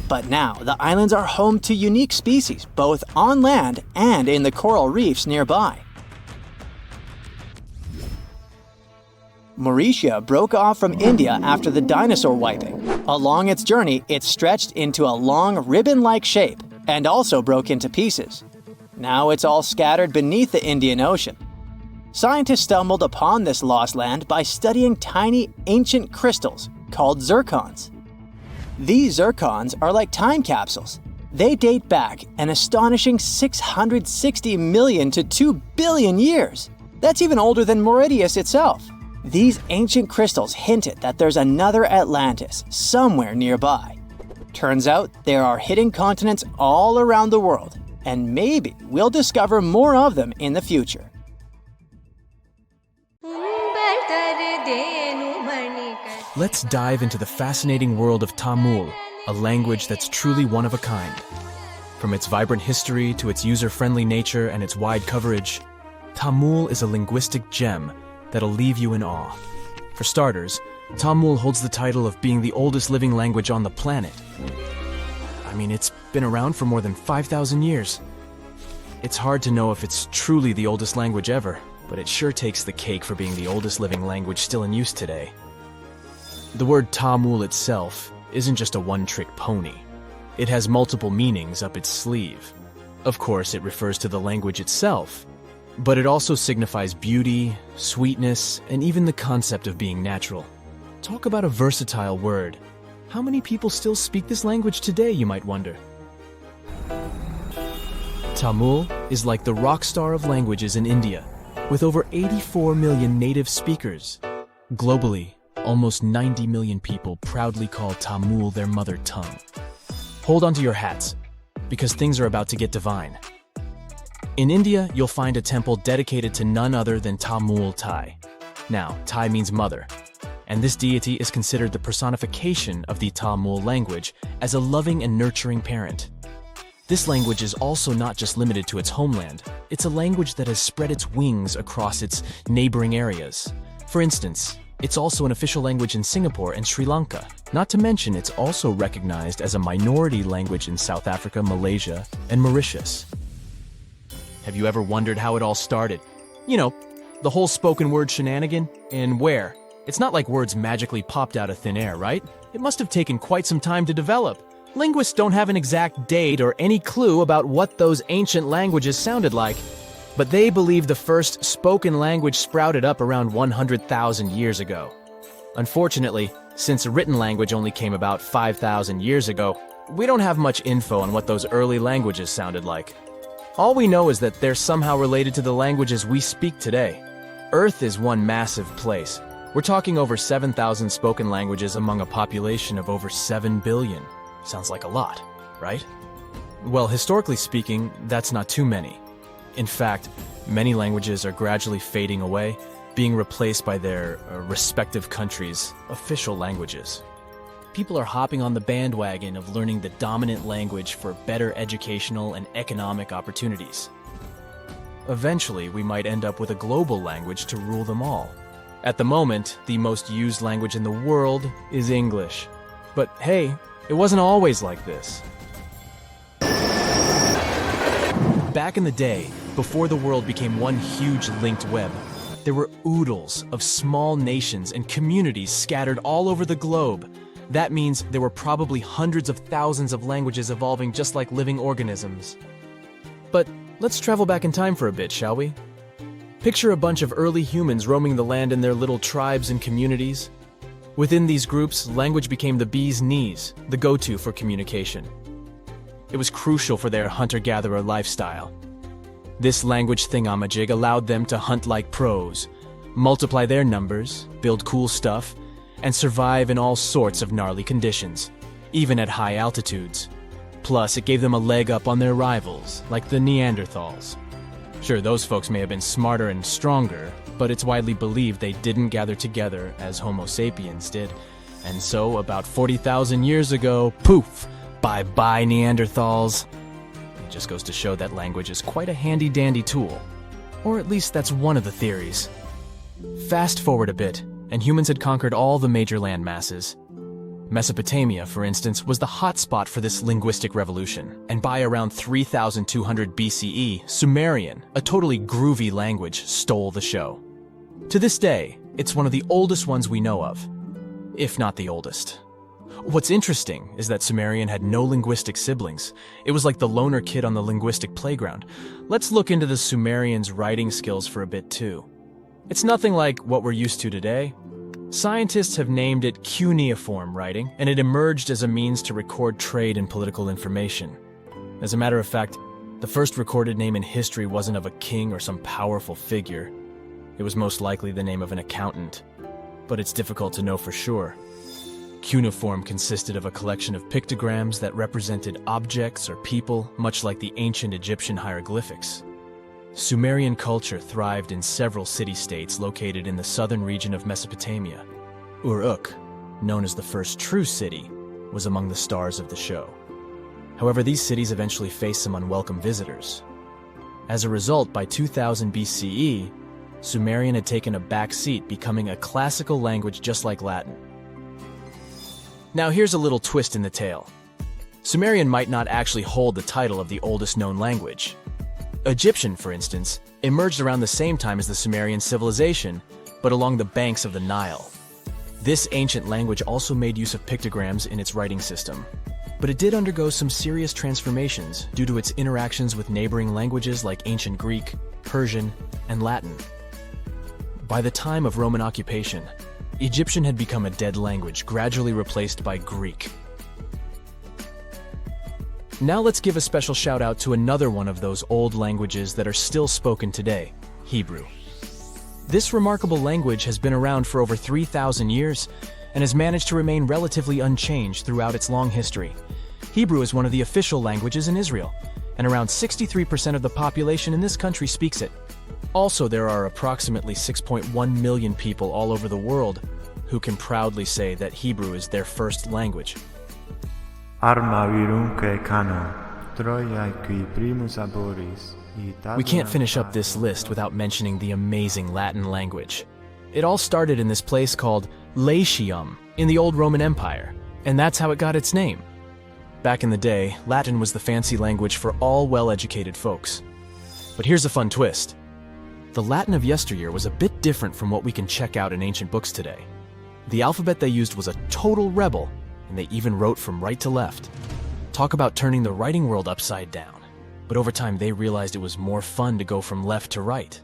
But now the islands are home to unique species both on land and in the coral reefs nearby. Mauritia broke off from India after the dinosaur wiping. Along its journey, it stretched into a long ribbon-like shape and also broke into pieces. Now it's all scattered beneath the Indian Ocean. Scientists stumbled upon this lost land by studying tiny ancient crystals called zircons. These zircons are like time capsules. They date back an astonishing 660 million to 2 billion years. That's even older than Mauritius itself. These ancient crystals hinted that there's another Atlantis somewhere nearby. Turns out there are hidden continents all around the world, and maybe we'll discover more of them in the future. Let's dive into the fascinating world of Tamil, a language that's truly one of a kind. From its vibrant history to its user-friendly nature and its wide coverage, Tamil is a linguistic gem that'll leave you in awe. For starters, Tamil holds the title of being the oldest living language on the planet. I mean, it's been around for more than 5,000 years. It's hard to know if it's truly the oldest language ever, but it sure takes the cake for being the oldest living language still in use today. The word Tamil itself isn't just a one-trick pony. It has multiple meanings up its sleeve. Of course, it refers to the language itself, but it also signifies beauty, sweetness, and even the concept of being natural. Talk about a versatile word. How many people still speak this language today, you might wonder? Tamil is like the rock star of languages in India. with over 84 million native speakers. Globally, almost 90 million people proudly call Tamil their mother tongue. Hold on to your hats, because things are about to get divine. In India, you'll find a temple dedicated to none other than Tamul Tai. Now, Tai means mother, and this deity is considered the personification of the Tamil language as a loving and nurturing parent. This language is also not just limited to its homeland. It's a language that has spread its wings across its neighboring areas. For instance, it's also an official language in Singapore and Sri Lanka. Not to mention, it's also recognized as a minority language in South Africa, Malaysia, and Mauritius. Have you ever wondered how it all started? You know, the whole spoken word shenanigan? And where? It's not like words magically popped out of thin air, right? It must have taken quite some time to develop. Linguists don't have an exact date or any clue about what those ancient languages sounded like, but they believe the first spoken language sprouted up around 100,000 years ago. Unfortunately, since a written language only came about 5,000 years ago, we don't have much info on what those early languages sounded like. All we know is that they're somehow related to the languages we speak today. Earth is one massive place. We're talking over 7,000 spoken languages among a population of over 7 billion. Sounds like a lot, right? Well, historically speaking, that's not too many. In fact, many languages are gradually fading away, being replaced by their respective countries' official languages. People are hopping on the bandwagon of learning the dominant language for better educational and economic opportunities. Eventually, we might end up with a global language to rule them all. At the moment, the most used language in the world is English. But hey, it wasn't always like this. Back in the day, before the world became one huge linked web, there were oodles of small nations and communities scattered all over the globe. That means there were probably hundreds of thousands of languages evolving just like living organisms. But let's travel back in time for a bit, shall we? Picture a bunch of early humans roaming the land in their little tribes and communities. Within these groups, language became the bee's knees, the go-to for communication. It was crucial for their hunter-gatherer lifestyle. This language thingamajig allowed them to hunt like pros, multiply their numbers, build cool stuff, and survive in all sorts of gnarly conditions, even at high altitudes. Plus, it gave them a leg up on their rivals, like the Neanderthals. Sure, those folks may have been smarter and stronger, but it's widely believed they didn't gather together as Homo sapiens did. And so, about 40,000 years ago, poof, bye-bye Neanderthals. It just goes to show that language is quite a handy-dandy tool. Or at least that's one of the theories. Fast forward a bit, and humans had conquered all the major land masses. Mesopotamia, for instance, was the hotspot for this linguistic revolution, and by around 3200 BCE, Sumerian, a totally groovy language, stole the show. To this day, it's one of the oldest ones we know of, if not the oldest. What's interesting is that Sumerian had no linguistic siblings. It was like the loner kid on the linguistic playground. Let's look into the Sumerians' writing skills for a bit too. It's nothing like what we're used to today. Scientists have named it cuneiform writing, and it emerged as a means to record trade and political information. As a matter of fact, the first recorded name in history wasn't of a king or some powerful figure. It was most likely the name of an accountant, but it's difficult to know for sure. Cuneiform consisted of a collection of pictograms that represented objects or people, much like the ancient Egyptian hieroglyphics. Sumerian culture thrived in several city-states located in the southern region of Mesopotamia. Uruk, known as the first true city, was among the stars of the show. However, these cities eventually faced some unwelcome visitors. As a result, by 2000 BCE, Sumerian had taken a back seat, becoming a classical language just like Latin. Now here's a little twist in the tale. Sumerian might not actually hold the title of the oldest known language. Egyptian, for instance, emerged around the same time as the Sumerian civilization, but along the banks of the Nile. This ancient language also made use of pictograms in its writing system, but it did undergo some serious transformations due to its interactions with neighboring languages like ancient Greek, Persian, and Latin. By the time of Roman occupation, Egyptian had become a dead language, gradually replaced by Greek. Now let's give a special shout out to another one of those old languages that are still spoken today, Hebrew. This remarkable language has been around for over 3,000 years and has managed to remain relatively unchanged throughout its long history. Hebrew is one of the official languages in Israel, and around 63% of the population in this country speaks it. Also, there are approximately 6.1 million people all over the world who can proudly say that Hebrew is their first language. We can't finish up this list without mentioning the amazing Latin language. It all started in this place called Latium in the old Roman Empire, and that's how it got its name. Back in the day, Latin was the fancy language for all well-educated folks. But here's a fun twist. The Latin of yesteryear was a bit different from what we can check out in ancient books today. The alphabet they used was a total rebel, and they even wrote from right to left. Talk about turning the writing world upside down. But over time they realized it was more fun to go from left to right.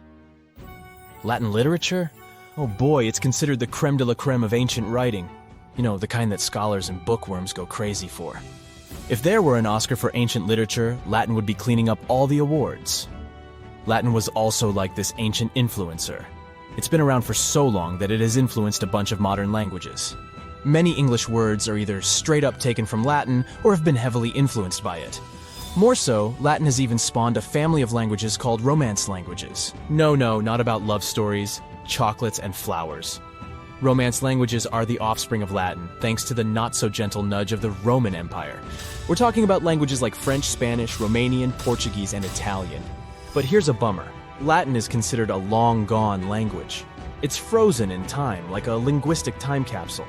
Latin literature? Oh boy, it's considered the creme de la creme of ancient writing. You know, the kind that scholars and bookworms go crazy for. If there were an Oscar for ancient literature, Latin would be cleaning up all the awards. Latin was also like this ancient influencer. It's been around for so long that it has influenced a bunch of modern languages. Many English words are either straight up taken from Latin or have been heavily influenced by it. More so, Latin has even spawned a family of languages called Romance languages. No, not about love stories, chocolates, and flowers. Romance languages are the offspring of Latin, thanks to the not-so-gentle nudge of the Roman Empire. We're talking about languages like French, Spanish, Romanian, Portuguese, and Italian. But here's a bummer. Latin is considered a long-gone language. It's frozen in time, like a linguistic time capsule.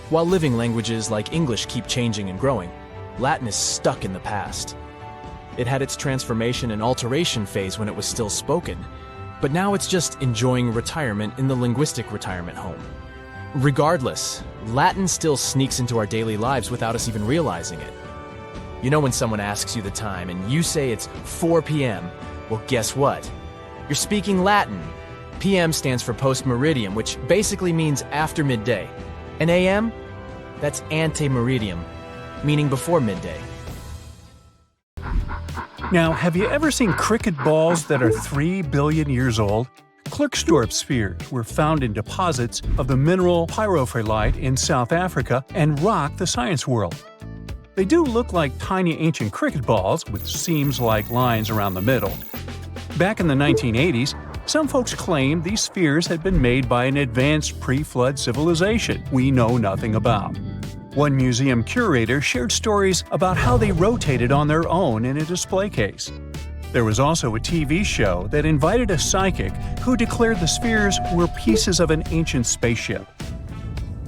While living languages like English keep changing and growing, Latin is stuck in the past. It had its transformation and alteration phase when it was still spoken, but now it's just enjoying retirement in the linguistic retirement home. Regardless, Latin still sneaks into our daily lives without us even realizing it. You know when someone asks you the time and you say it's 4 p.m., well, guess what? You're speaking Latin. PM stands for post-meridium, which basically means after midday. And AM? That's ante-meridium, meaning before midday. Now, have you ever seen cricket balls that are 3 billion years old? Klerksdorp spheres were found in deposits of the mineral pyrophyllite in South Africa and rock the science world. They do look like tiny ancient cricket balls with seams-like lines around the middle. Back in the 1980s, some folks claimed these spheres had been made by an advanced pre-flood civilization we know nothing about. One museum curator shared stories about how they rotated on their own in a display case. There was also a TV show that invited a psychic who declared the spheres were pieces of an ancient spaceship.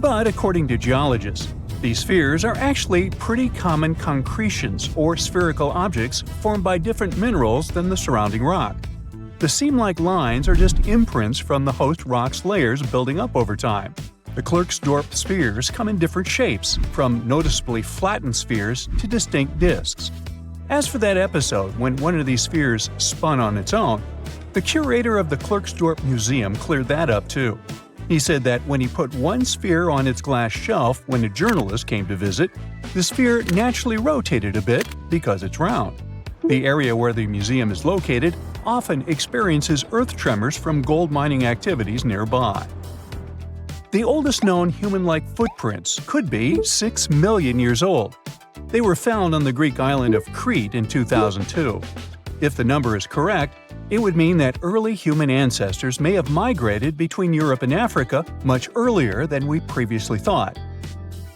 But according to geologists, these spheres are actually pretty common concretions or spherical objects formed by different minerals than the surrounding rock. The seam-like lines are just imprints from the host rock's layers building up over time. The Klerksdorp spheres come in different shapes, from noticeably flattened spheres to distinct discs. As for that episode when one of these spheres spun on its own, the curator of the Klerksdorp Museum cleared that up too. He said that when he put one sphere on its glass shelf when a journalist came to visit, the sphere naturally rotated a bit because it's round. The area where the museum is located often experiences earth tremors from gold mining activities nearby. The oldest known human-like footprints could be 6 million years old. They were found on the Greek island of Crete in 2002. If the number is correct, it would mean that early human ancestors may have migrated between Europe and Africa much earlier than we previously thought.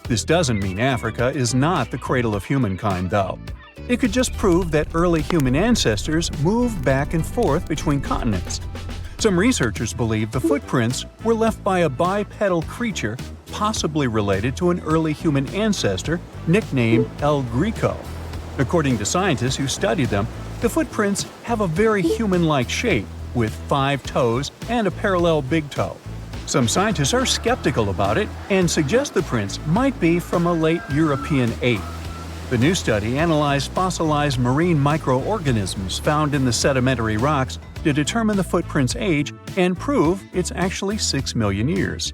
This doesn't mean Africa is not the cradle of humankind, though. It could just prove that early human ancestors moved back and forth between continents. Some researchers believe the footprints were left by a bipedal creature possibly related to an early human ancestor nicknamed El Greco. According to scientists who studied them, the footprints have a very human-like shape, with 5 toes and a parallel big toe. Some scientists are skeptical about it and suggest the prints might be from a late European ape. The new study analyzed fossilized marine microorganisms found in the sedimentary rocks to determine the footprint's age and prove it's actually 6 million years.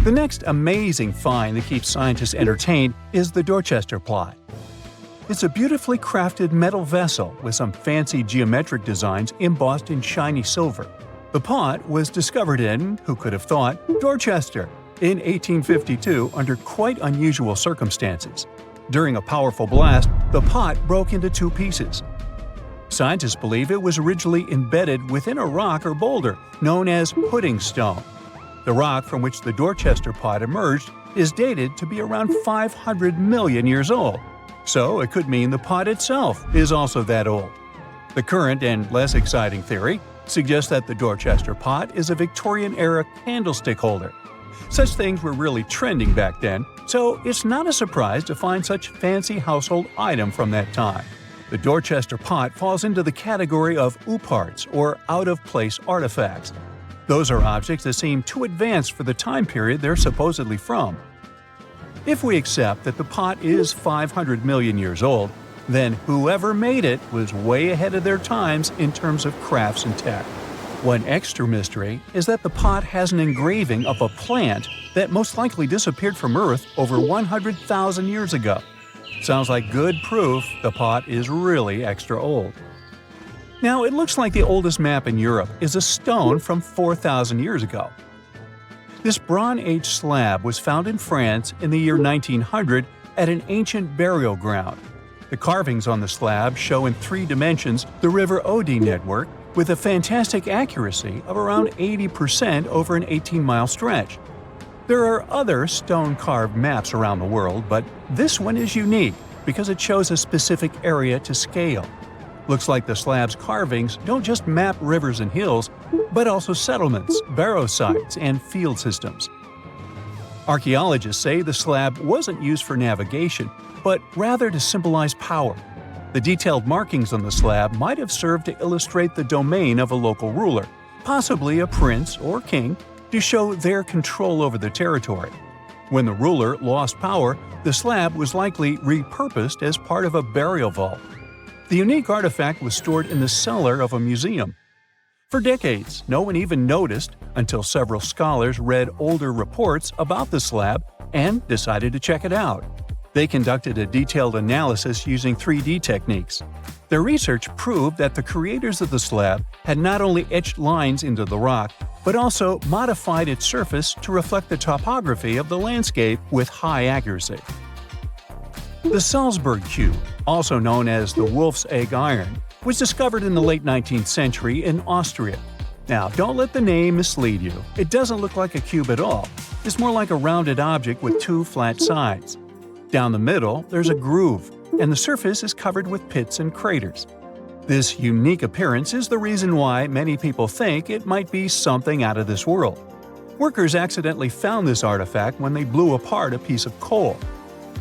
The next amazing find that keeps scientists entertained is the Dorchester plot. It's a beautifully crafted metal vessel with some fancy geometric designs embossed in shiny silver. The pot was discovered in, who could have thought, Dorchester in 1852 under quite unusual circumstances. During a powerful blast, the pot broke into two pieces. Scientists believe it was originally embedded within a rock or boulder known as pudding stone. The rock from which the Dorchester pot emerged is dated to be around 500 million years old, so it could mean the pot itself is also that old. The current and less exciting theory suggests that the Dorchester pot is a Victorian-era candlestick holder. Such things were really trending back then, so it's not a surprise to find such fancy household item from that time. The Dorchester pot falls into the category of ooparts, or out-of-place artifacts. Those are objects that seem too advanced for the time period they're supposedly from. If we accept that the pot is 500 million years old, then whoever made it was way ahead of their times in terms of crafts and tech. One extra mystery is that the pot has an engraving of a plant that most likely disappeared from Earth over 100,000 years ago. Sounds like good proof the pot is really extra old. Now, it looks like the oldest map in Europe is a stone from 4,000 years ago. This Bronze Age slab was found in France in the year 1900 at an ancient burial ground. The carvings on the slab show in 3 dimensions the River Odde network with a fantastic accuracy of around 80% over an 18-mile stretch. There are other stone-carved maps around the world, but this one is unique because it shows a specific area to scale. Looks like the slab's carvings don't just map rivers and hills, but also settlements, barrow sites, and field systems. Archaeologists say the slab wasn't used for navigation, but rather to symbolize power. The detailed markings on the slab might have served to illustrate the domain of a local ruler, possibly a prince or king, to show their control over the territory. When the ruler lost power, the slab was likely repurposed as part of a burial vault. The unique artifact was stored in the cellar of a museum. For decades, no one even noticed until several scholars read older reports about the slab and decided to check it out. They conducted a detailed analysis using 3D techniques. Their research proved that the creators of the slab had not only etched lines into the rock, but also modified its surface to reflect the topography of the landscape with high accuracy. The Salzburg cube, also known as the Wolf's Egg Iron, was discovered in the late 19th century in Austria. Now, don't let the name mislead you. It doesn't look like a cube at all. It's more like a rounded object with 2 flat sides. Down the middle, there's a groove, and the surface is covered with pits and craters. This unique appearance is the reason why many people think it might be something out of this world. Workers accidentally found this artifact when they blew apart a piece of coal.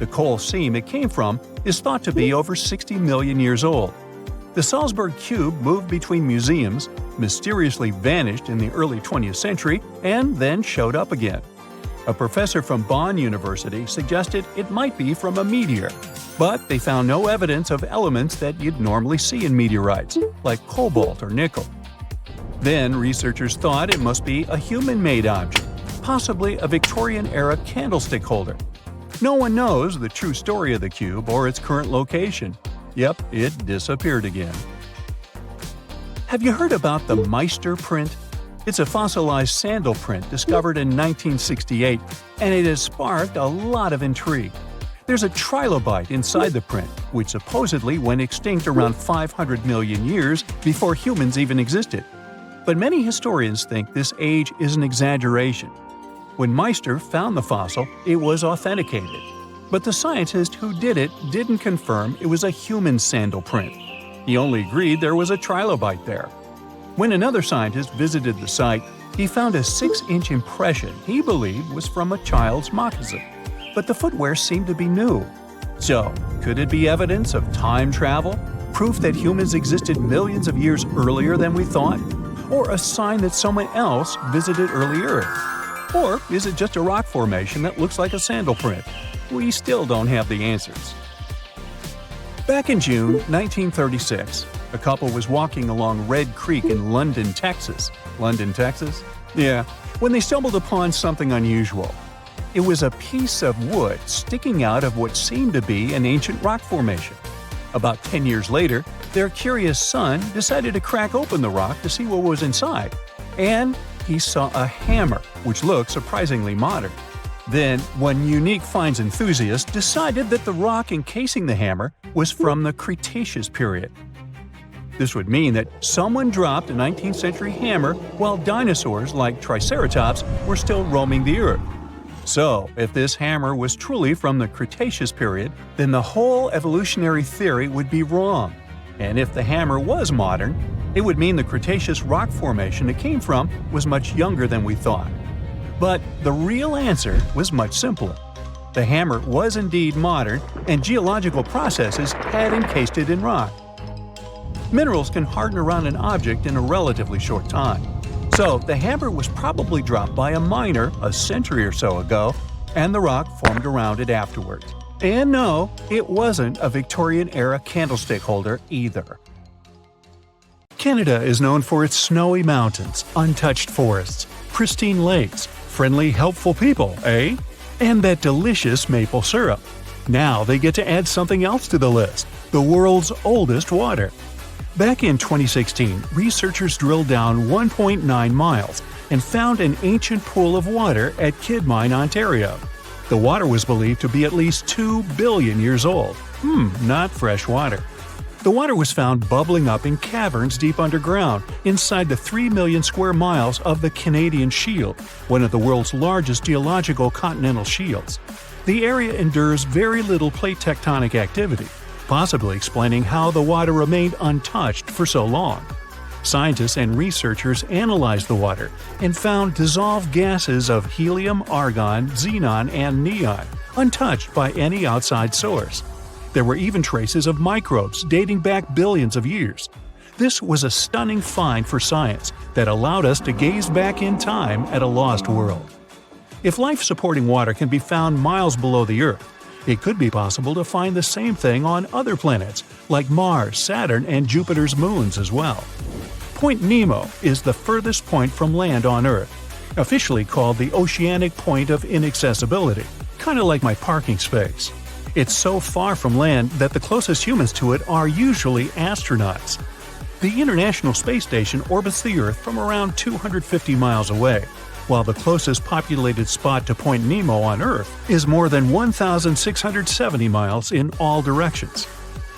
The coal seam it came from is thought to be over 60 million years old. The Salzburg cube moved between museums, mysteriously vanished in the early 20th century, and then showed up again. A professor from Bonn University suggested it might be from a meteor, but they found no evidence of elements that you'd normally see in meteorites, like cobalt or nickel. Then researchers thought it must be a human-made object, possibly a Victorian-era candlestick holder. No one knows the true story of the cube or its current location. Yep, it disappeared again. Have you heard about the Meister print? It's a fossilized sandal print discovered in 1968, and it has sparked a lot of intrigue. There's a trilobite inside the print, which supposedly went extinct around 500 million years before humans even existed. But many historians think this age is an exaggeration. When Meister found the fossil, it was authenticated. But the scientist who did it didn't confirm it was a human sandal print. He only agreed there was a trilobite there. When another scientist visited the site, he found a 6-inch impression he believed was from a child's moccasin. But the footwear seemed to be new. So, could it be evidence of time travel? Proof that humans existed millions of years earlier than we thought? Or a sign that someone else visited early Earth? Or is it just a rock formation that looks like a sandal print? We still don't have the answers. Back in June 1936, a couple was walking along Red Creek in London, Texas. London, Texas? Yeah, when they stumbled upon something unusual. It was a piece of wood sticking out of what seemed to be an ancient rock formation. About 10 years later, their curious son decided to crack open the rock to see what was inside. And he saw a hammer, which looked surprisingly modern. Then, one unique finds enthusiast decided that the rock encasing the hammer was from the Cretaceous period. This would mean that someone dropped a 19th century hammer while dinosaurs like Triceratops were still roaming the earth. So, if this hammer was truly from the Cretaceous period, then the whole evolutionary theory would be wrong. And if the hammer was modern, it would mean the Cretaceous rock formation it came from was much younger than we thought. But the real answer was much simpler. The hammer was indeed modern, and geological processes had encased it in rock. Minerals can harden around an object in a relatively short time. So the hammer was probably dropped by a miner a century or so ago, and the rock formed around it afterwards. And no, it wasn't a Victorian-era candlestick holder either. Canada is known for its snowy mountains, untouched forests, pristine lakes, friendly, helpful people, eh? And that delicious maple syrup. Now they get to add something else to the list: the world's oldest water. Back in 2016, researchers drilled down 1.9 miles and found an ancient pool of water at Kidmine, Ontario. The water was believed to be at least 2 billion years old. Not fresh water. The water was found bubbling up in caverns deep underground, inside the 3 million square miles of the Canadian Shield, one of the world's largest geological continental shields. The area endures very little plate tectonic activity, possibly explaining how the water remained untouched for so long. Scientists and researchers analyzed the water and found dissolved gases of helium, argon, xenon, and neon, untouched by any outside source. There were even traces of microbes dating back billions of years. This was a stunning find for science that allowed us to gaze back in time at a lost world. If life-supporting water can be found miles below the Earth, it could be possible to find the same thing on other planets, like Mars, Saturn, and Jupiter's moons as well. Point Nemo is the furthest point from land on Earth, officially called the Oceanic Point of Inaccessibility, kind of like my parking space. It's so far from land that the closest humans to it are usually astronauts. The International Space Station orbits the Earth from around 250 miles away, while the closest populated spot to Point Nemo on Earth is more than 1,670 miles in all directions.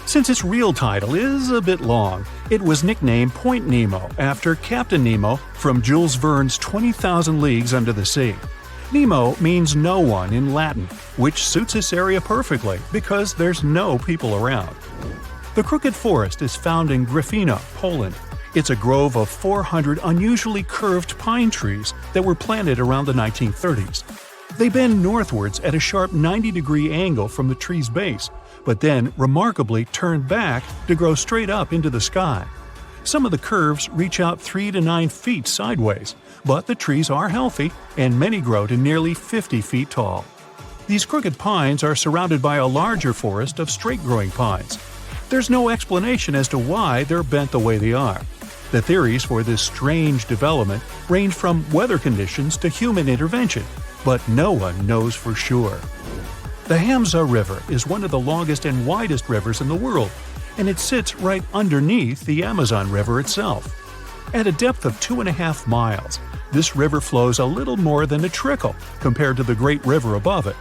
Since its real title is a bit long, it was nicknamed Point Nemo after Captain Nemo from Jules Verne's 20,000 Leagues Under the Sea. Nemo means no one in Latin, which suits this area perfectly because there's no people around. The Crooked Forest is found in Gryfino, Poland. It's a grove of 400 unusually curved pine trees that were planted around the 1930s. They bend northwards at a sharp 90-degree angle from the tree's base, but then remarkably turn back to grow straight up into the sky. Some of the curves reach out 3 to 9 feet sideways, but the trees are healthy, and many grow to nearly 50 feet tall. These crooked pines are surrounded by a larger forest of straight-growing pines. There's no explanation as to why they're bent the way they are. The theories for this strange development range from weather conditions to human intervention, but no one knows for sure. The Hamza River is one of the longest and widest rivers in the world, and it sits right underneath the Amazon River itself. At a depth of 2.5 miles, this river flows a little more than a trickle compared to the Great River above it.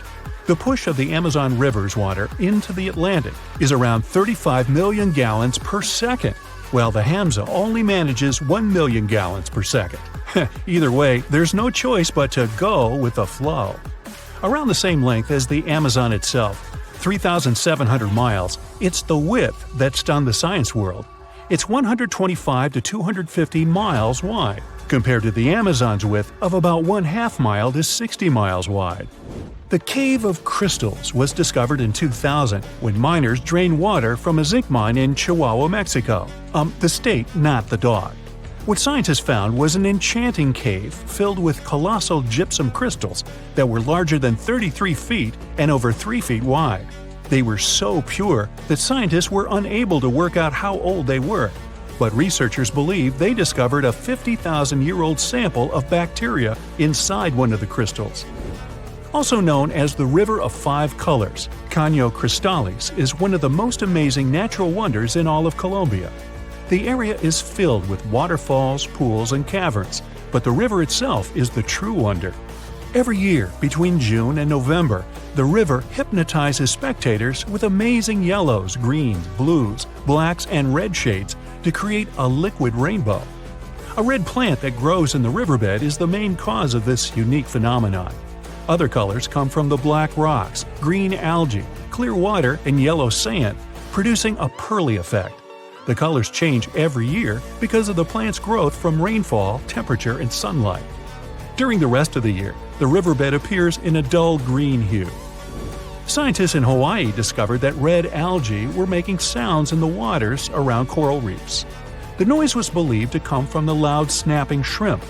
The push of the Amazon River's water into the Atlantic is around 35 million gallons per second, while the Hamza only manages 1 million gallons per second. Either way, there's no choice but to go with the flow. Around the same length as the Amazon itself, 3,700 miles, it's the width that stunned the science world. It's 125 to 250 miles wide, compared to the Amazon's width of about 1/2 mile to 60 miles wide. The Cave of Crystals was discovered in 2000 when miners drained water from a zinc mine in Chihuahua, Mexico. The state, not the dog. What scientists found was an enchanting cave filled with colossal gypsum crystals that were larger than 33 feet and over 3 feet wide. They were so pure that scientists were unable to work out how old they were, but researchers believe they discovered a 50,000-year-old sample of bacteria inside one of the crystals. Also known as the River of Five Colors, Caño Cristalis is one of the most amazing natural wonders in all of Colombia. The area is filled with waterfalls, pools, and caverns, but the river itself is the true wonder. Every year, between June and November, the river hypnotizes spectators with amazing yellows, greens, blues, blacks, and red shades to create a liquid rainbow. A red plant that grows in the riverbed is the main cause of this unique phenomenon. Other colors come from the black rocks, green algae, clear water, and yellow sand, producing a pearly effect. The colors change every year because of the plant's growth from rainfall, temperature, and sunlight. During the rest of the year, the riverbed appears in a dull green hue. Scientists in Hawaii discovered that red algae were making sounds in the waters around coral reefs. The noise was believed to come from the loud snapping shrimp,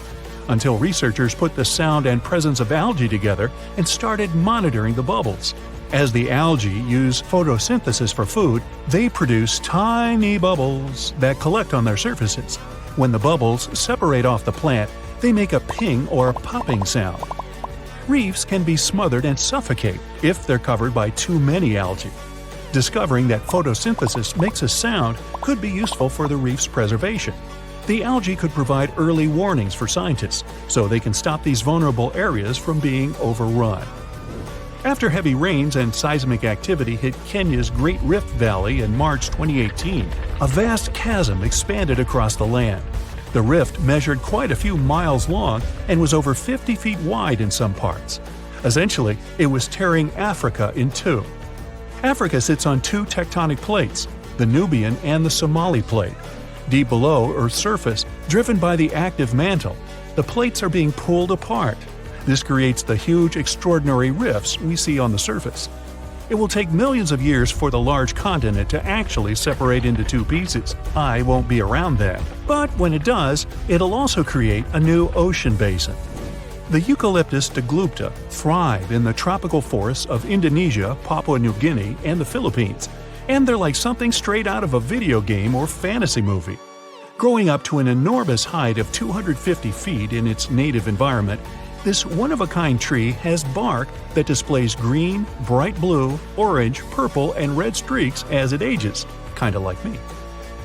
until researchers put the sound and presence of algae together and started monitoring the bubbles. As the algae use photosynthesis for food, they produce tiny bubbles that collect on their surfaces. When the bubbles separate off the plant, they make a ping or popping sound. Reefs can be smothered and suffocate if they're covered by too many algae. Discovering that photosynthesis makes a sound could be useful for the reef's preservation. The algae could provide early warnings for scientists, so they can stop these vulnerable areas from being overrun. After heavy rains and seismic activity hit Kenya's Great Rift Valley in March 2018, a vast chasm expanded across the land. The rift measured quite a few miles long and was over 50 feet wide in some parts. Essentially, it was tearing Africa in two. Africa sits on two tectonic plates, the Nubian and the Somali plate. Deep below Earth's surface, driven by the active mantle, the plates are being pulled apart. This creates the huge, extraordinary rifts we see on the surface. It will take millions of years for the large continent to actually separate into two pieces. I won't be around then. But when it does, it'll also create a new ocean basin. The Eucalyptus deglupta thrive in the tropical forests of Indonesia, Papua New Guinea, and the Philippines, and they're like something straight out of a video game or fantasy movie. Growing up to an enormous height of 250 feet in its native environment, this one-of-a-kind tree has bark that displays green, bright blue, orange, purple, and red streaks as it ages, kinda like me.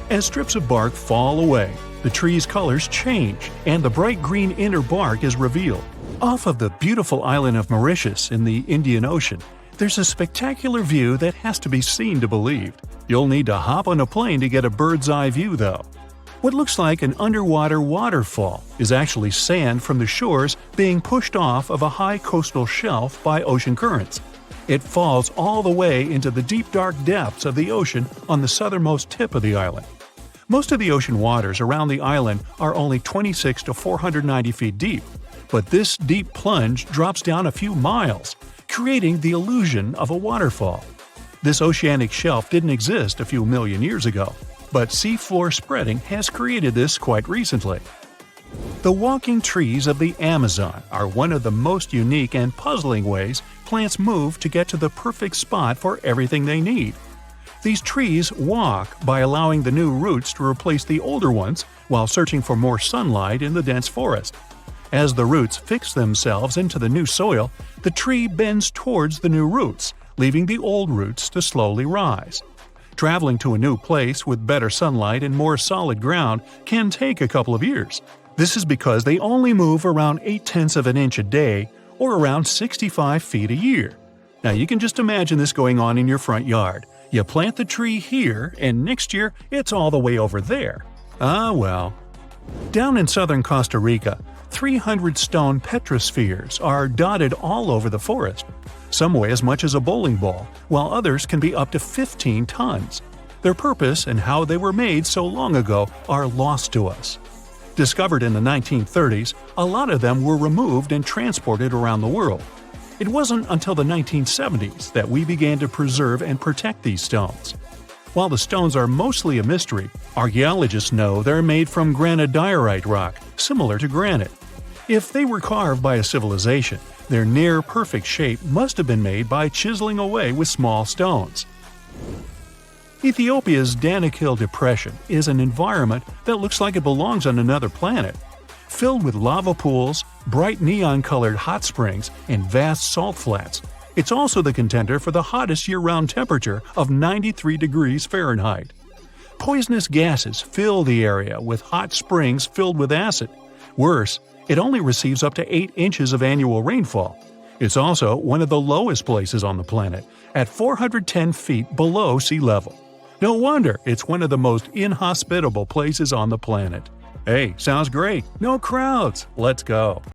As strips of bark fall away, the tree's colors change, and the bright green inner bark is revealed. Off of the beautiful island of Mauritius in the Indian Ocean, there's a spectacular view that has to be seen to believe. You'll need to hop on a plane to get a bird's-eye view, though. What looks like an underwater waterfall is actually sand from the shores being pushed off of a high coastal shelf by ocean currents. It falls all the way into the deep dark depths of the ocean on the southernmost tip of the island. Most of the ocean waters around the island are only 26 to 490 feet deep, but this deep plunge drops down a few miles, creating the illusion of a waterfall. This oceanic shelf didn't exist a few million years ago, but seafloor spreading has created this quite recently. The walking trees of the Amazon are one of the most unique and puzzling ways plants move to get to the perfect spot for everything they need. These trees walk by allowing the new roots to replace the older ones while searching for more sunlight in the dense forest. As the roots fix themselves into the new soil, the tree bends towards the new roots, leaving the old roots to slowly rise. Traveling to a new place with better sunlight and more solid ground can take a couple of years. This is because they only move around 0.8 of an inch a day, or around 65 feet a year. Now you can just imagine this going on in your front yard. You plant the tree here, and next year it's all the way over there. Ah well. Down in southern Costa Rica, 300 stone petrospheres are dotted all over the forest. Some weigh as much as a bowling ball, while others can be up to 15 tons. Their purpose and how they were made so long ago are lost to us. Discovered in the 1930s, a lot of them were removed and transported around the world. It wasn't until the 1970s that we began to preserve and protect these stones. While the stones are mostly a mystery, archaeologists know they're made from granodiorite rock, similar to granite. If they were carved by a civilization, their near-perfect shape must have been made by chiseling away with small stones. Ethiopia's Danakil Depression is an environment that looks like it belongs on another planet. Filled with lava pools, bright neon-colored hot springs, and vast salt flats, it's also the contender for the hottest year-round temperature of 93 degrees Fahrenheit. Poisonous gases fill the area with hot springs filled with acid. Worse, It only receives up to 8 inches of annual rainfall. It's also one of the lowest places on the planet, at 410 feet below sea level. No wonder it's one of the most inhospitable places on the planet. Hey, sounds great. No crowds. Let's go.